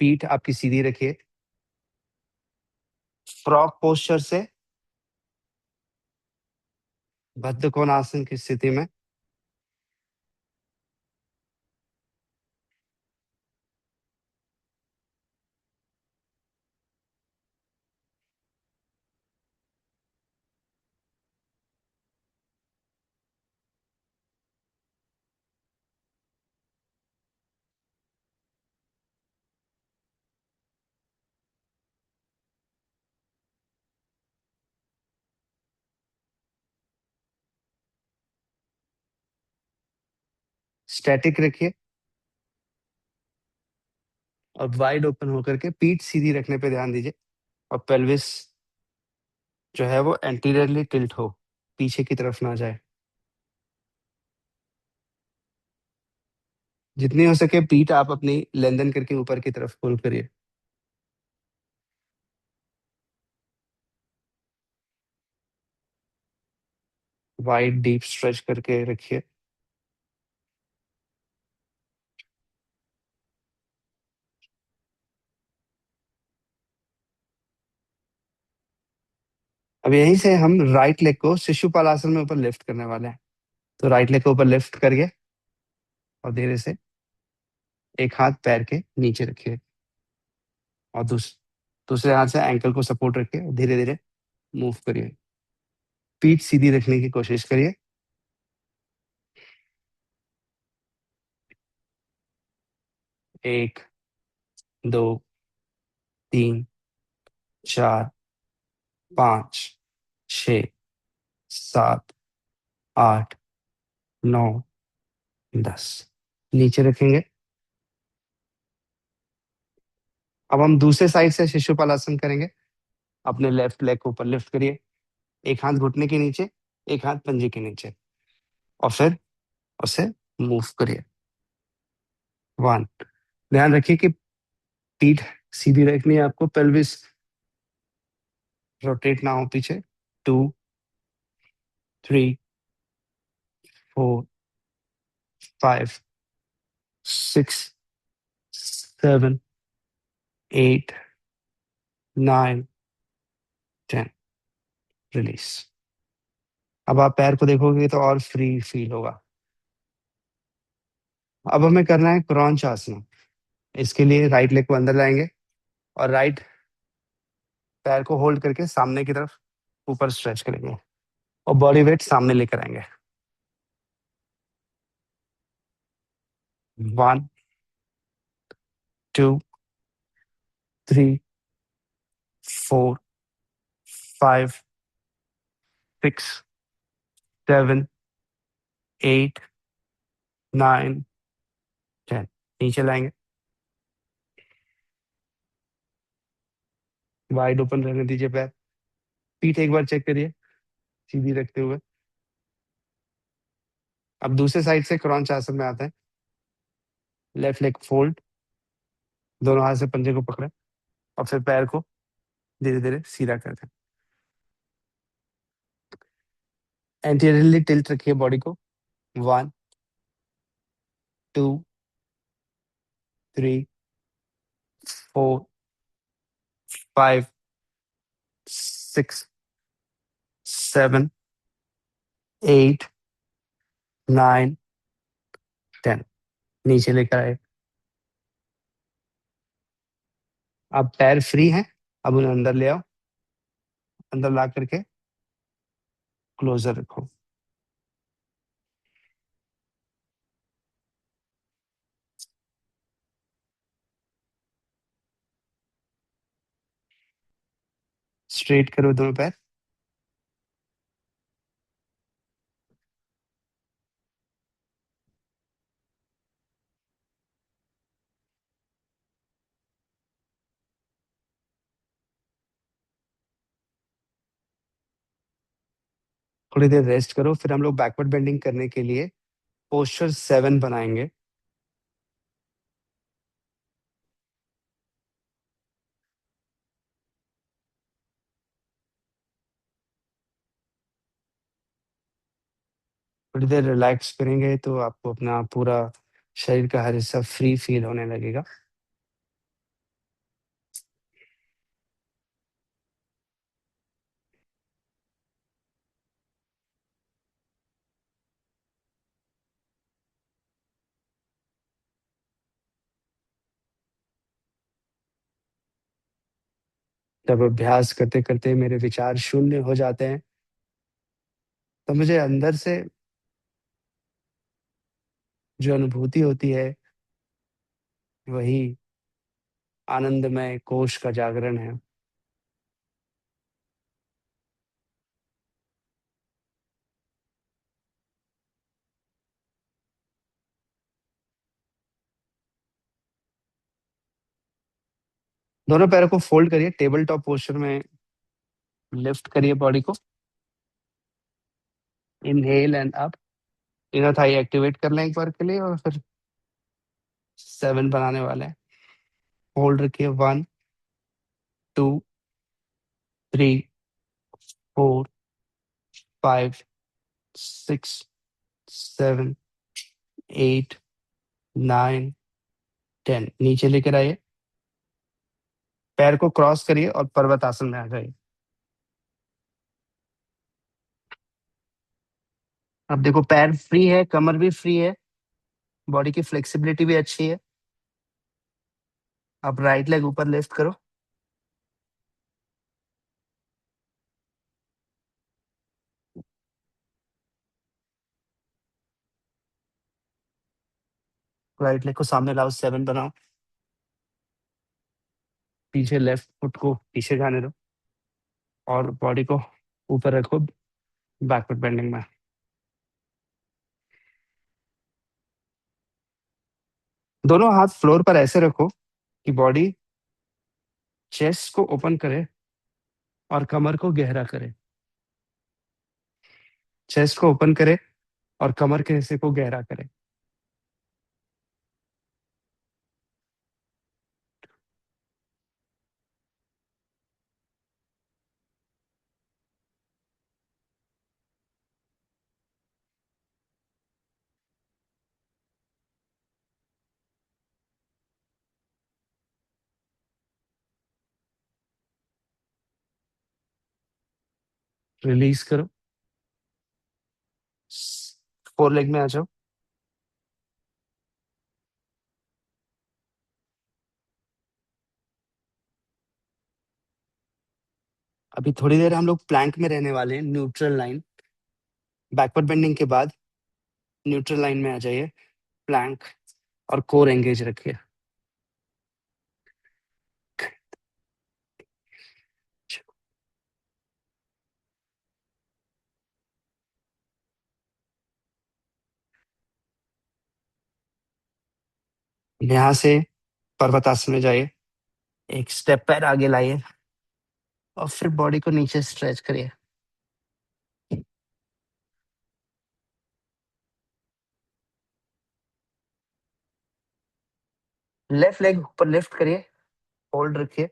S1: पीठ आपकी सीधी रखिए। फ्रॉग पोस्चर से बद्ध कोणासन की स्थिति में स्टैटिक रखिए और वाइड ओपन होकर के पीठ सीधी रखने पे ध्यान दीजिए और पेल्विस जो है वो एंटीरियरली टिल्ट हो, पीछे की तरफ ना जाए। जितनी हो सके पीठ आप अपनी लेंदन करके ऊपर की तरफ पुल करिए। वाइड डीप स्ट्रेच करके रखिए। अब यहीं से हम राइट लेग को शिशुपालासन में ऊपर लिफ्ट करने वाले हैं। तो राइट लेग को ऊपर लिफ्ट करिए और धीरे से एक हाथ पैर के नीचे रखिए और दूसरे हाथ से एंकल को सपोर्ट रखिए और धीरे धीरे मूव करिए। पीठ सीधी रखने की कोशिश करिए। 1, 2, 3, 4, 5, 6, 7, 8, 9, 10। नीचे रखेंगे। अब हम दूसरे साइड से शिशुपालासन करेंगे। अपने लेफ्ट लेग को ऊपर लिफ्ट करिए, एक हाथ घुटने के नीचे, एक हाथ पंजे के नीचे और फिर उसे मूव करिए। 1। ध्यान रखिए कि पीठ सीधी रखनी है आपको, पेल्विस रोटेट ना हो पीछे। 2, 3, 4, 5, 6, 7, 8, 9, 10। रिलीज। अब आप पैर को देखोगे तो और फ्री फील होगा। अब हमें करना है क्रॉन्च आसना। इसके लिए राइट लेग को अंदर लाएंगे और राइट पैर को होल्ड करके सामने की तरफ ऊपर स्ट्रेच करेंगे और बॉडी वेट सामने लेकर आएंगे। 1, 2, 3, 4, 5, 6, 7, 8, 9, 10। नीचे लाएंगे, वाइड ओपन रहने दीजिए पैर। पीठ एक बार चेक करिए सीधी रखते हुए। अब दूसरे साइड से क्रॉन्च आसन में आते हैं। लेफ्ट लेग फोल्ड, दोनों हाथ से पंजे को पकड़े और फिर पैर को धीरे धीरे सीधा करते हैं। एंटीरियरली टिल्ट रखिए बॉडी को। 1, 2, 3, 4, 5, 6, 7, 8, 9, 10। नीचे लेकर आए। अब पैर फ्री हैं, अब उन्हें अंदर ले आओ। अंदर ला करके क्लोजर रखो। स्ट्रेट करो दोनों पैर। थोड़ी देर रेस्ट करो, फिर हम लोग बैकवर्ड बेंडिंग करने के लिए पोस्चर 7 बनाएंगे। थोड़ी देर रिलैक्स करेंगे तो आपको अपना पूरा शरीर का हर हिस्सा फ्री फील होने लगेगा। जब अभ्यास करते करते मेरे विचार शून्य हो जाते हैं, तो मुझे अंदर से जो अनुभूति होती है, वही आनंदमय कोश का जागरण है। दोनों पैरों को फोल्ड करिए, टेबल टॉप पोस्चर में लिफ्ट करिए बॉडी को। Inhale and up. Inner thigh activate कर लें एक बार के लिए, और फिर 7 बनाने वाले हैं। होल्ड रखिए, 1, 2, 3, 4, 5, 6, 7, 8, 9, 10। नीचे लेकर आइए, पैर को क्रॉस करिए और पर्वत आसन में आ जाइए। अब देखो, पैर फ्री है, कमर भी फ्री है, बॉडी की फ्लेक्सिबिलिटी भी अच्छी है। अब राइट लेग ऊपर लिफ्ट करो। राइट लेग को सामने लाओ, 7 बनाओ। पीछे लेफ्ट फुट को पीछे जाने दो और बॉडी को ऊपर रखो बैकवर्ड बेंडिंग में। दोनों हाथ फ्लोर पर ऐसे रखो कि बॉडी चेस्ट को ओपन करे और कमर को गहरा करे। चेस्ट को ओपन करे और कमर के हिस्से को गहरा करे। रिलीज करो, फोर लेग में आ जाओ। अभी थोड़ी देर हम लोग प्लैंक में रहने वाले हैं, न्यूट्रल लाइन। बैकवर्ड बेंडिंग के बाद न्यूट्रल लाइन में आ जाइए, प्लैंक, और कोर एंगेज रखिए। यहाँ से पर्वत आसन में जाइए, एक स्टेप पैर आगे लाइए और फिर बॉडी को नीचे स्ट्रेच करिए। लेफ्ट लेग ऊपर लिफ्ट करिए, होल्ड रखिए।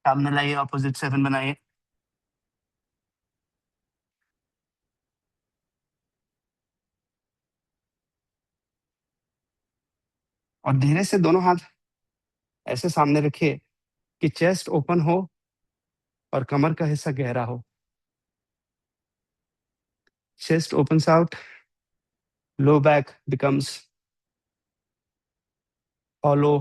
S1: सामने लाइए, ऑपोजिट 7 बनाइए। और धीरे से दोनों हाथ ऐसे सामने रखिए कि चेस्ट ओपन हो और कमर का हिस्सा गहरा हो। Chest opens out, low back becomes hollow,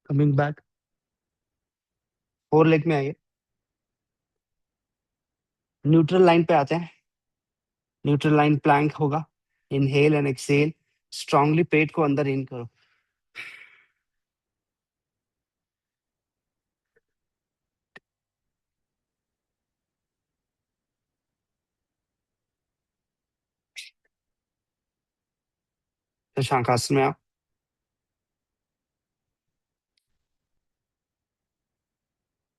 S1: coming back, four leg में आइए। न्यूट्रल लाइन पे आते हैं। न्यूट्रल लाइन प्लैंक होगा। Inhale and exhale. स्ट्रांगली पेट को अंदर इन करो। शशांक आसन में आओ।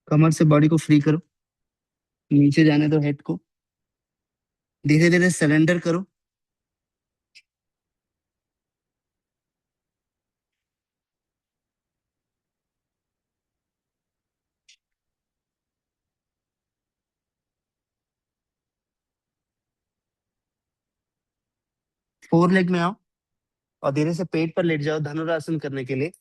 S1: कमर से बॉडी को फ्री करो। नीचे जाने दो हेड को। धीरे धीरे सरेंडर करो। फोर लेग में आओ और धीरे से पेट पर लेट जाओ धनुरासन करने के लिए।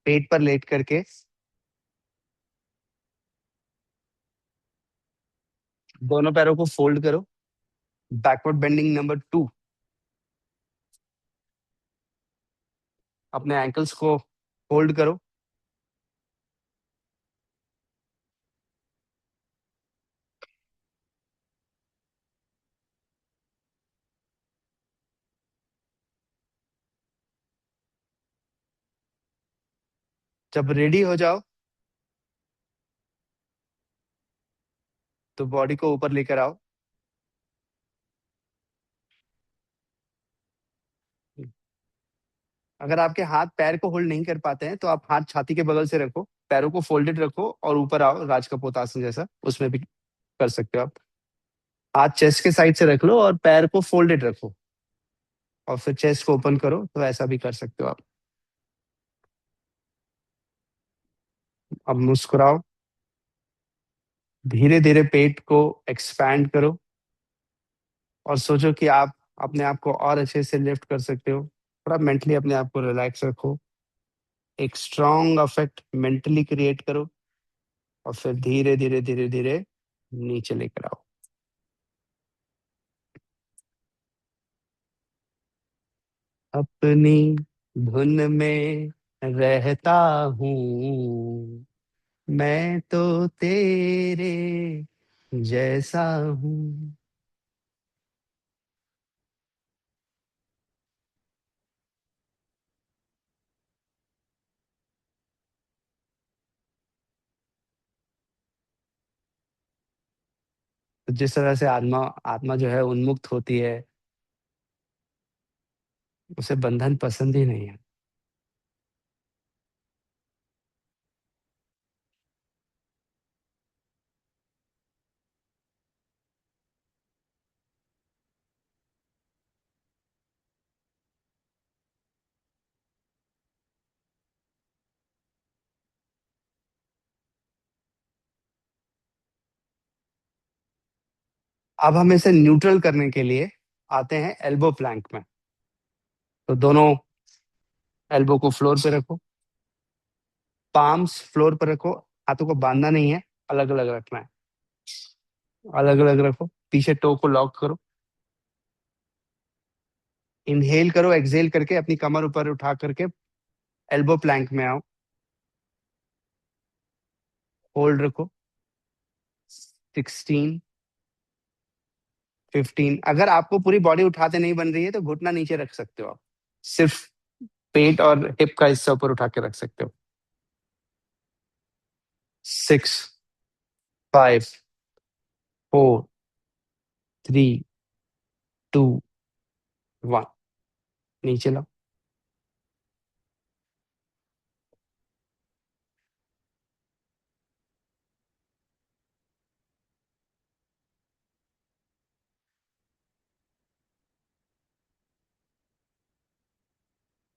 S1: पेट पर लेट करके दोनों पैरों को फोल्ड करो। Backward bending number 2। अपने एंकल्स को होल्ड करो। जब रेडी हो जाओ तो बॉडी को ऊपर लेकर आओ। अगर आपके हाथ पैर को होल्ड नहीं कर पाते हैं तो आप हाथ छाती के बगल से रखो, पैरों को फोल्डेड रखो और ऊपर आओ राज कपूत आसन जैसा, उसमें भी कर सकते हो आप। हाथ चेस्ट के साइड से रख लो और पैर को फोल्डेड रखो और फिर चेस्ट को ओपन करो, तो ऐसा भी कर सकते हो आप। अब मुस्कुराओ। धीरे धीरे पेट को एक्सपैंड करो और सोचो कि आप अपने आप को और अच्छे से लिफ्ट कर सकते हो। थोड़ा मेंटली अपने आप को रिलैक्स रखो। एक स्ट्रॉन्ग अफेक्ट मेंटली क्रिएट करो और फिर धीरे धीरे धीरे धीरे नीचे लेकर आओ। अपनी धुन में रहता हूँ, मैं तो तेरे जैसा हूँ। तो जिस तरह से आत्मा आत्मा जो है उन्मुक्त होती है, उसे बंधन पसंद ही नहीं है। अब हम इसे न्यूट्रल करने के लिए आते हैं एल्बो प्लैंक में। तो दोनों एल्बो को फ्लोर पे रखो। पाम्स फ्लोर पर रखो। हाथों को बांधना नहीं है, अलग अलग रखना है। अलग अलग रखो। पीछे टो को लॉक करो। इनहेल करो, एक्सहेल करके अपनी कमर ऊपर उठा करके एल्बो प्लैंक में आओ। होल्ड रखो। 16, 15। अगर आपको पूरी बॉडी उठाते नहीं बन रही है तो घुटना नीचे रख सकते हो आप। सिर्फ पेट और हिप का हिस्सा ऊपर उठा के रख सकते हो। 6, 5, 4, 3, 2, 1। नीचे लाओ।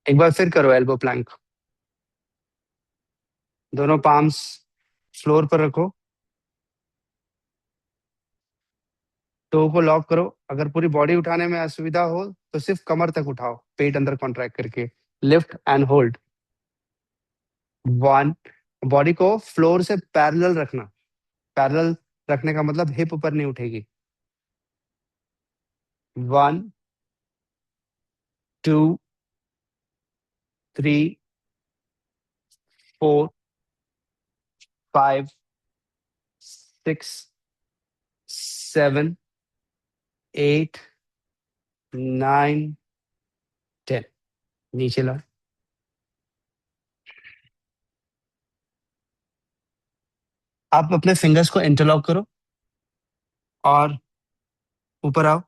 S1: एक बार फिर करो एल्बो प्लैंक। दोनों पाम्स फ्लोर पर रखो। टो को लॉक करो। अगर पूरी बॉडी उठाने में असुविधा हो तो सिर्फ कमर तक उठाओ, पेट अंदर कॉन्ट्रैक्ट करके। Lift and hold. 1। बॉडी को फ्लोर से पैरेलल रखना। पैरेलल रखने का मतलब हिप ऊपर नहीं उठेगी। 1, 2, 3, 4, 5, 6, 7, 8, 9, 10। नीचे ला। आप अपने फिंगर्स को इंटरलॉक करो और ऊपर आओ।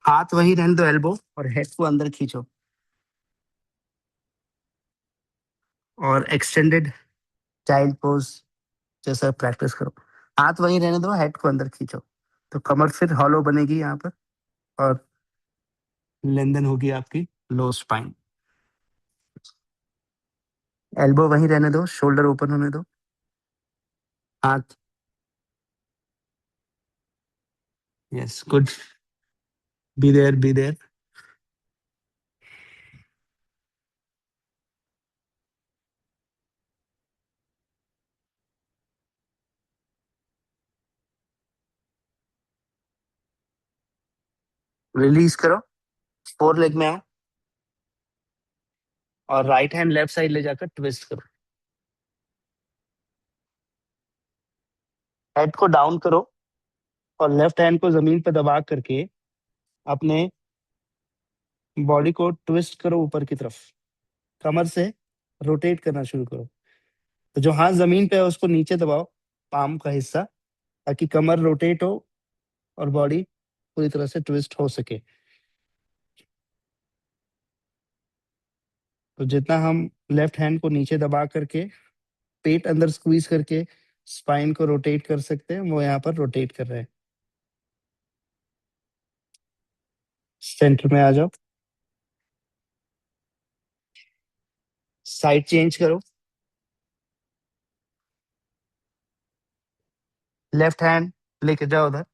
S1: हाथ वही रहने दो, एल्बो, और हेड को अंदर खींचो और एक्सटेंडेड चाइल्ड पोज जैसा प्रैक्टिस करो। हाथ वही रहने दो, हेड को अंदर खींचो, तो कमर फिर हॉलो बनेगी यहाँ पर, और लेंदन होगी आपकी लो स्पाइन। एल्बो वहीं रहने दो, शोल्डर ओपन होने दो। हाथ, yes, good, be there, be there. Release करो, फोर लेग में आओ और राइट हैंड लेफ्ट साइड ले जाकर ट्विस्ट करो। हेड को डाउन करो और लेफ्ट हैंड को जमीन पर दबा करके अपने बॉडी को ट्विस्ट करो ऊपर की तरफ। कमर से रोटेट करना शुरू करो। तो जो हाथ जमीन पे है उसको नीचे दबाओ, पाम का हिस्सा, ताकि कमर रोटेट हो और बॉडी पूरी तरह से ट्विस्ट हो सके। तो जितना हम लेफ्ट हैंड को नीचे दबा करके पेट अंदर स्क्वीज करके स्पाइन को रोटेट कर सकते हैं, वो यहाँ पर रोटेट कर रहे हैं। सेंटर में आ जाओ, साइड चेंज करो। लेफ्ट हैंड लेके जाओ उधर।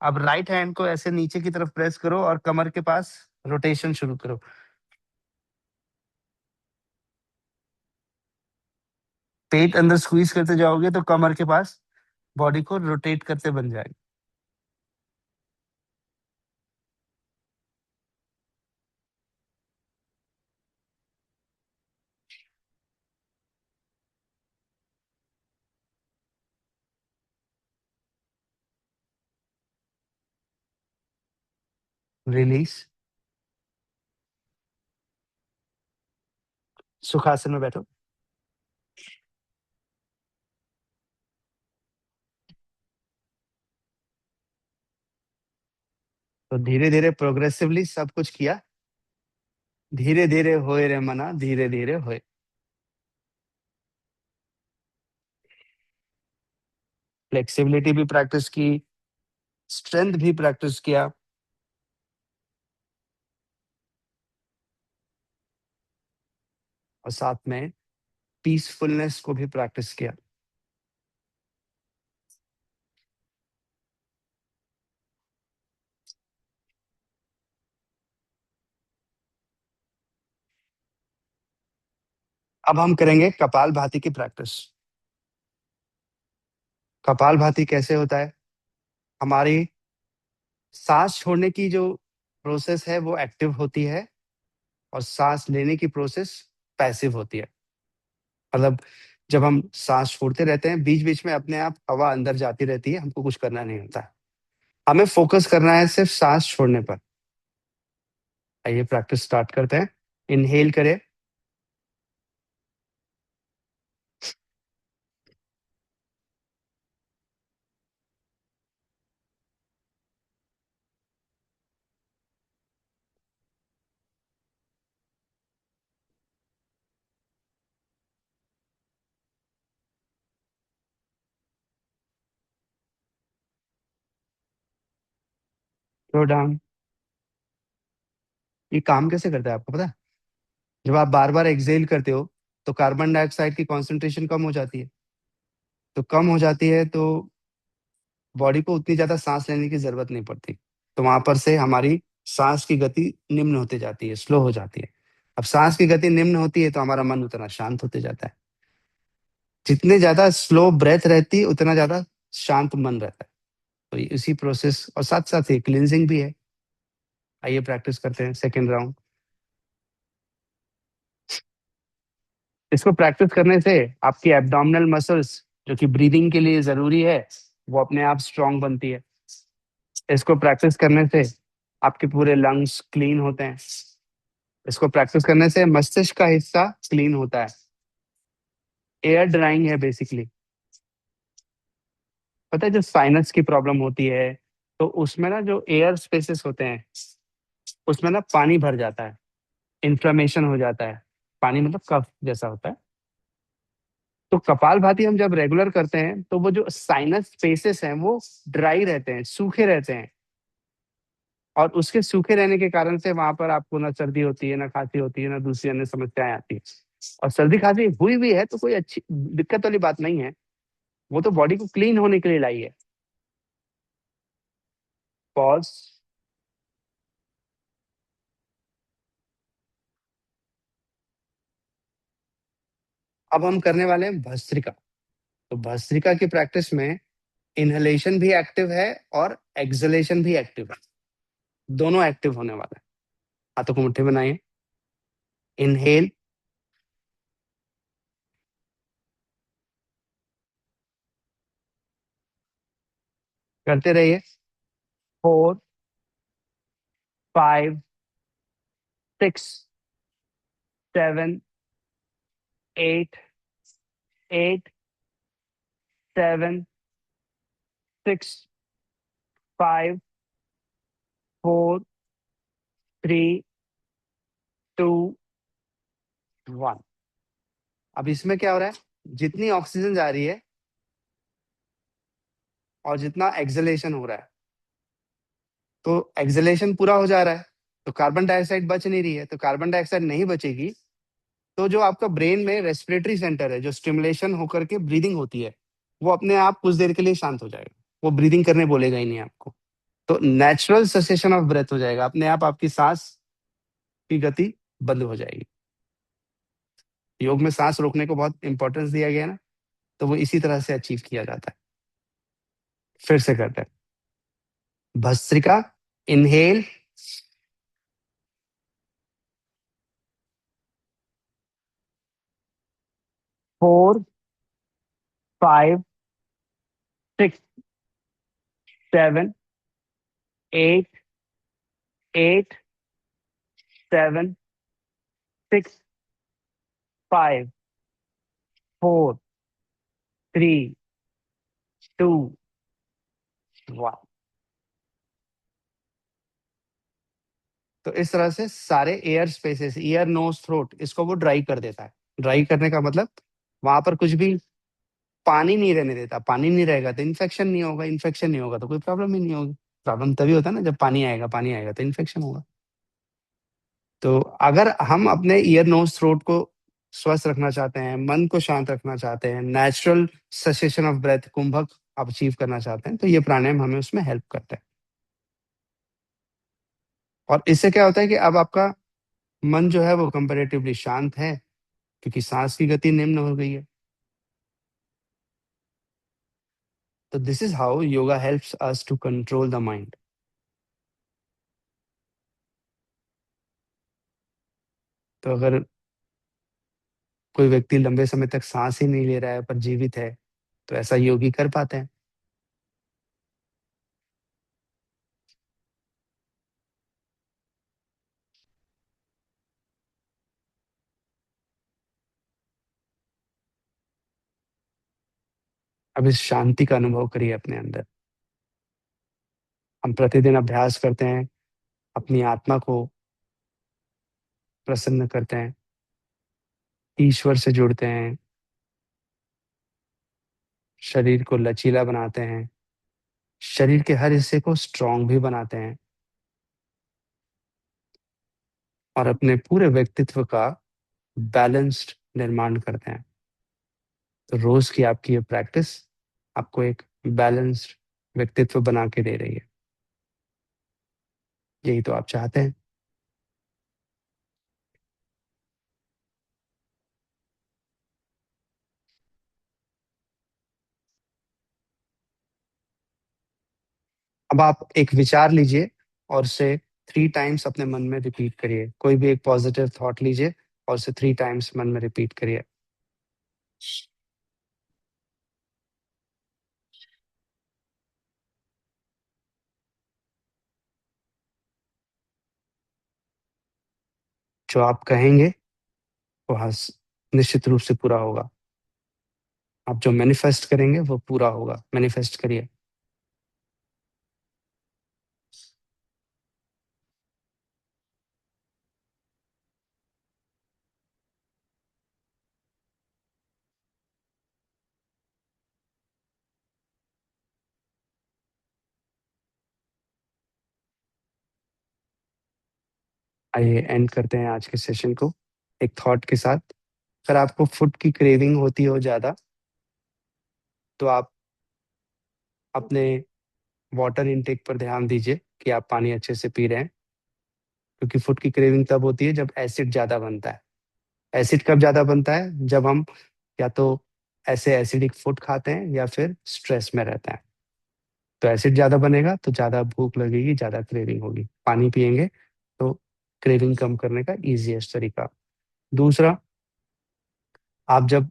S1: अब राइट हैंड को ऐसे नीचे की तरफ प्रेस करो और कमर के पास रोटेशन शुरू करो। पेट अंदर स्क्वीज करते जाओगे तो कमर के पास बॉडी को रोटेट करते बन जाएगा। रिलीज, सुखासन में बैठो। तो धीरे धीरे प्रोग्रेसिवली सब कुछ किया। धीरे धीरे होए रे मना, धीरे धीरे होए। फ्लेक्सिबिलिटी भी प्रैक्टिस की, स्ट्रेंथ भी प्रैक्टिस किया, और साथ में पीसफुलनेस को भी प्रैक्टिस किया। अब हम करेंगे कपाल भाती की प्रैक्टिस। कपाल भाती कैसे होता है? हमारी सांस छोड़ने की जो प्रोसेस है वो एक्टिव होती है, और सांस लेने की प्रोसेस पैसिव होती है। मतलब जब हम सांस छोड़ते रहते हैं, बीच बीच में अपने आप हवा अंदर जाती रहती है, हमको कुछ करना नहीं होता। हमें फोकस करना है सिर्फ सांस छोड़ने पर। आइए प्रैक्टिस स्टार्ट करते हैं। इनहेल करें, थ्रो डाउन। ये काम कैसे करता है आपको पता है? जब आप बार बार एक्सेल करते हो तो कार्बन डाइऑक्साइड की कॉन्सेंट्रेशन कम हो जाती है। तो कम हो जाती है तो बॉडी को उतनी ज्यादा सांस लेने की जरूरत नहीं पड़ती। तो वहां पर से हमारी सांस की गति निम्न होती जाती है, स्लो हो जाती है। अब सांस की गति निम्न होती है तो हमारा मन उतना शांत होते जाता है। जितने ज्यादा स्लो ब्रेथ रहती है उतना ज्यादा शांत मन रहता है। तो इसी प्रोसेस, और साथ साथ ही क्लिनजिंग भी है। आइए प्रैक्टिस करते हैं सेकेंड राउंड। इसको प्रैक्टिस करने से आपकी एब्डोमिनल मसल्स जो कि ब्रीदिंग के लिए जरूरी है वो अपने आप स्ट्रांग बनती है। इसको प्रैक्टिस करने से आपके पूरे लंग्स क्लीन होते हैं। इसको प्रैक्टिस करने से मस्तिष्क का हिस्सा क्लीन होता है। एयर ड्राइंग है बेसिकली। पता है जो साइनस की प्रॉब्लम होती है तो उसमें ना जो एयर स्पेसेस होते हैं उसमें ना पानी भर जाता है, इन्फ्लेमेशन हो जाता है। पानी मतलब कफ जैसा होता है। तो कपालभाति हम जब रेगुलर करते हैं तो वो जो साइनस स्पेसेस हैं वो ड्राई रहते हैं, सूखे रहते हैं। और उसके सूखे रहने के कारण से वहां पर आपको ना सर्दी होती है, ना खांसी होती है, ना दूसरी अन्य समस्याएं आती है। और सर्दी खांसी हुई भी है तो कोई अच्छी दिक्कत वाली बात नहीं है। वो तो बॉडी को क्लीन होने के लिए लाई है। पॉज। अब हम करने वाले हैं भस्त्रिका। तो भस्त्रिका की प्रैक्टिस में इनहेलेशन भी एक्टिव है और एक्सलेशन भी एक्टिव है। दोनों एक्टिव होने वाला है। हाथों को मुट्ठी बनाइए। इनहेल। करते रहिए। 4, 5, 6, 7, 8, 8, 7, 6, 5, 4, 3, 2, 1। अब इसमें क्या हो रहा है, जितनी ऑक्सीजन जा रही है और जितना एक्सलेशन हो रहा है, तो एक्सलेशन पूरा हो जा रहा है तो कार्बन डाइऑक्साइड बच नहीं रही है। तो कार्बन डाइऑक्साइड नहीं बचेगी तो जो आपका ब्रेन में रेस्पिरेटरी सेंटर है, जो स्टिमुलेशन होकर के ब्रीदिंग होती है, वो अपने आप कुछ देर के लिए शांत हो जाएगा। वो ब्रीदिंग करने बोलेगा ही नहीं आपको। तो नेचुरल सेसेशन ऑफ ब्रेथ हो जाएगा, अपने आप आपकी सांस की गति बंद हो जाएगी। योग में सांस रोकने को बहुत इंपॉर्टेंस दिया गया है ना, तो वो इसी तरह से अचीव किया जाता है। फिर से करते हैं। भस्त्रिका। इनहेल। 4, 5, 6, 7, 8, 8, 7, 6, 5, 4, 3, 2, 1। तो इस तरह से सारे air spaces, ear, nose, throat, इसको वो ड्राई कर देता है। ड्राई करने का मतलब वहां पर कुछ भी पानी नहीं रहने देता। पानी नहीं रहेगा तो इन्फेक्शन नहीं होगा, इन्फेक्शन नहीं होगा तो कोई प्रॉब्लम ही नहीं होगी। प्रॉब्लम तभी होता है ना जब पानी आएगा तो इन्फेक्शन होगा। तो अगर हम अपने ईयर, नोज, थ्रोट को स्वस्थ रखना चाहते हैं, मन को शांत रखना चाहते हैं, नेचुरल सेसेशन ऑफ ब्रेथ, कुंभक अचीव करना चाहते हैं, तो ये प्राणायाम हमें उसमें हेल्प करता है। और इससे क्या होता है कि अब आपका मन जो है वो कंपेरेटिवली शांत है, क्योंकि सांस की गति निम्न हो गई है। तो this is how yoga helps us to control the mind. तो अगर कोई व्यक्ति लंबे समय तक सांस ही नहीं ले रहा है पर जीवित है, तो ऐसा योगी कर पाते हैं। अब इस शांति का अनुभव करिए अपने अंदर। हम प्रतिदिन अभ्यास करते हैं, अपनी आत्मा को प्रसन्न करते हैं, ईश्वर से जुड़ते हैं, शरीर को लचीला बनाते हैं, शरीर के हर हिस्से को स्ट्रांग भी बनाते हैं, और अपने पूरे व्यक्तित्व का बैलेंस्ड निर्माण करते हैं। तो रोज की आपकी ये प्रैक्टिस आपको एक बैलेंस्ड व्यक्तित्व बना के दे रही है। यही तो आप चाहते हैं। अब आप एक विचार लीजिए और उसे 3 टाइम्स अपने मन में रिपीट करिए। कोई भी एक पॉजिटिव थॉट लीजिए और उसे 3 टाइम्स मन में रिपीट करिए। जो आप कहेंगे वो निश्चित रूप से पूरा होगा। आप जो मैनिफेस्ट करेंगे वो पूरा होगा। मैनिफेस्ट करिए। आइए एंड करते हैं आज के सेशन को एक थॉट के साथ। अगर आपको फूड की क्रेविंग होती हो ज़्यादा, तो आप अपने वाटर इनटेक पर ध्यान दीजिए कि आप पानी अच्छे से पी रहे हैं। क्योंकि फूड की क्रेविंग तब होती है जब एसिड ज़्यादा बनता है। एसिड कब ज़्यादा बनता है? जब हम या तो ऐसे एसिडिक फूड खाते हैं या फिर स्ट्रेस में रहते हैं। तो एसिड ज़्यादा बनेगा तो ज़्यादा भूख लगेगी, ज़्यादा क्रेविंग होगी। पानी पियेंगे तो क्रेविंग कम करने का ईजीएस्ट तरीका। दूसरा, आप जब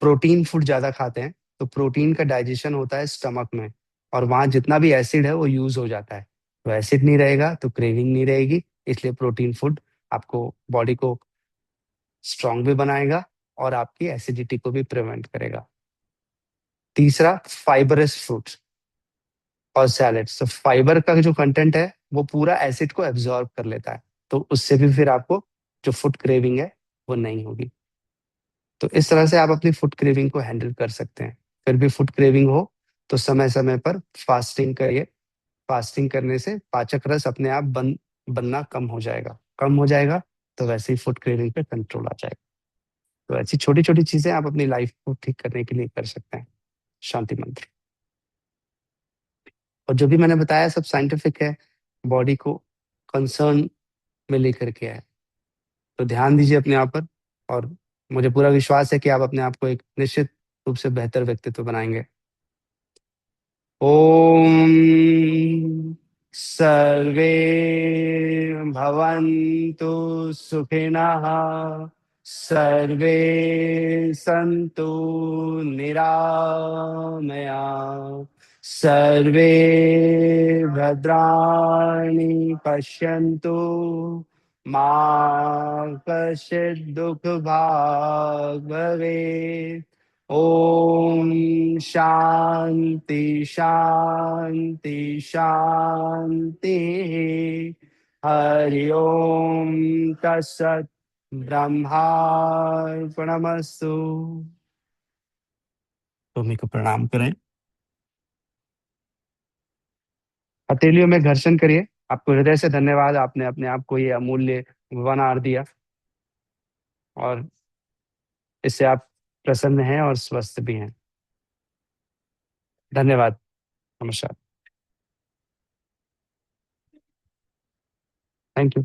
S1: प्रोटीन फूड ज़्यादा खाते हैं तो प्रोटीन का डाइजेशन होता है स्टमक में, और वहाँ जितना भी एसिड है वो यूज हो जाता है। तो एसिड नहीं रहेगा तो क्रेविंग नहीं रहेगी। इसलिए प्रोटीन फूड आपको बॉडी को स्ट्रांग भी बनाएगा और आपकी एसिडिटी को भी प्रिवेंट करेगा। तीसरा, फाइबरस फ्रूट्स और सैलेड्स। तो फाइबर का जो कंटेंट है वो पूरा एसिड को एब्जॉर्ब कर लेता है, तो उससे भी फिर आपको जो फूड क्रेविंग है वो नहीं होगी। तो इस तरह से आप अपनी फूड क्रेविंग को हैंडल कर सकते हैं। फिर भी फूड क्रेविंग हो तो समय समय पर फास्टिंग करिए। फास्टिंग करने से पाचक रस अपने आप बनना कम हो जाएगा। तो वैसे ही फूड क्रेविंग पे कंट्रोल आ जाएगा। तो ऐसी छोटी छोटी चीजें आप अपनी लाइफ को ठीक करने के लिए कर सकते हैं। शांति मंत्र। और जो भी मैंने बताया सब साइंटिफिक है, बॉडी को कंसर्न में लेकर के है। तो ध्यान दीजिए अपने आप पर। और मुझे पूरा विश्वास है कि आप अपने आप को एक निश्चित रूप से बेहतर व्यक्तित्व बनाएंगे। ओम सर्वे भवन्तु सुखिनः, सर्वे सन्तु निरामया, सर्वे भद्राणि पश्यन्तु, मा कश्चित् दुःखभाग् भवेत्। ओम शांति शांति शांति। हरि ओम तत्सत। ब्रह्मार्पणमस्तु। भूमि को प्रणाम करें। हथेलियों में घर्षण करिए। आपको हृदय से धन्यवाद, आपने अपने आप को ये अमूल्य 1 आवर दिया, और इससे आप प्रसन्न हैं और स्वस्थ भी हैं। धन्यवाद। नमस्कार। Thank you.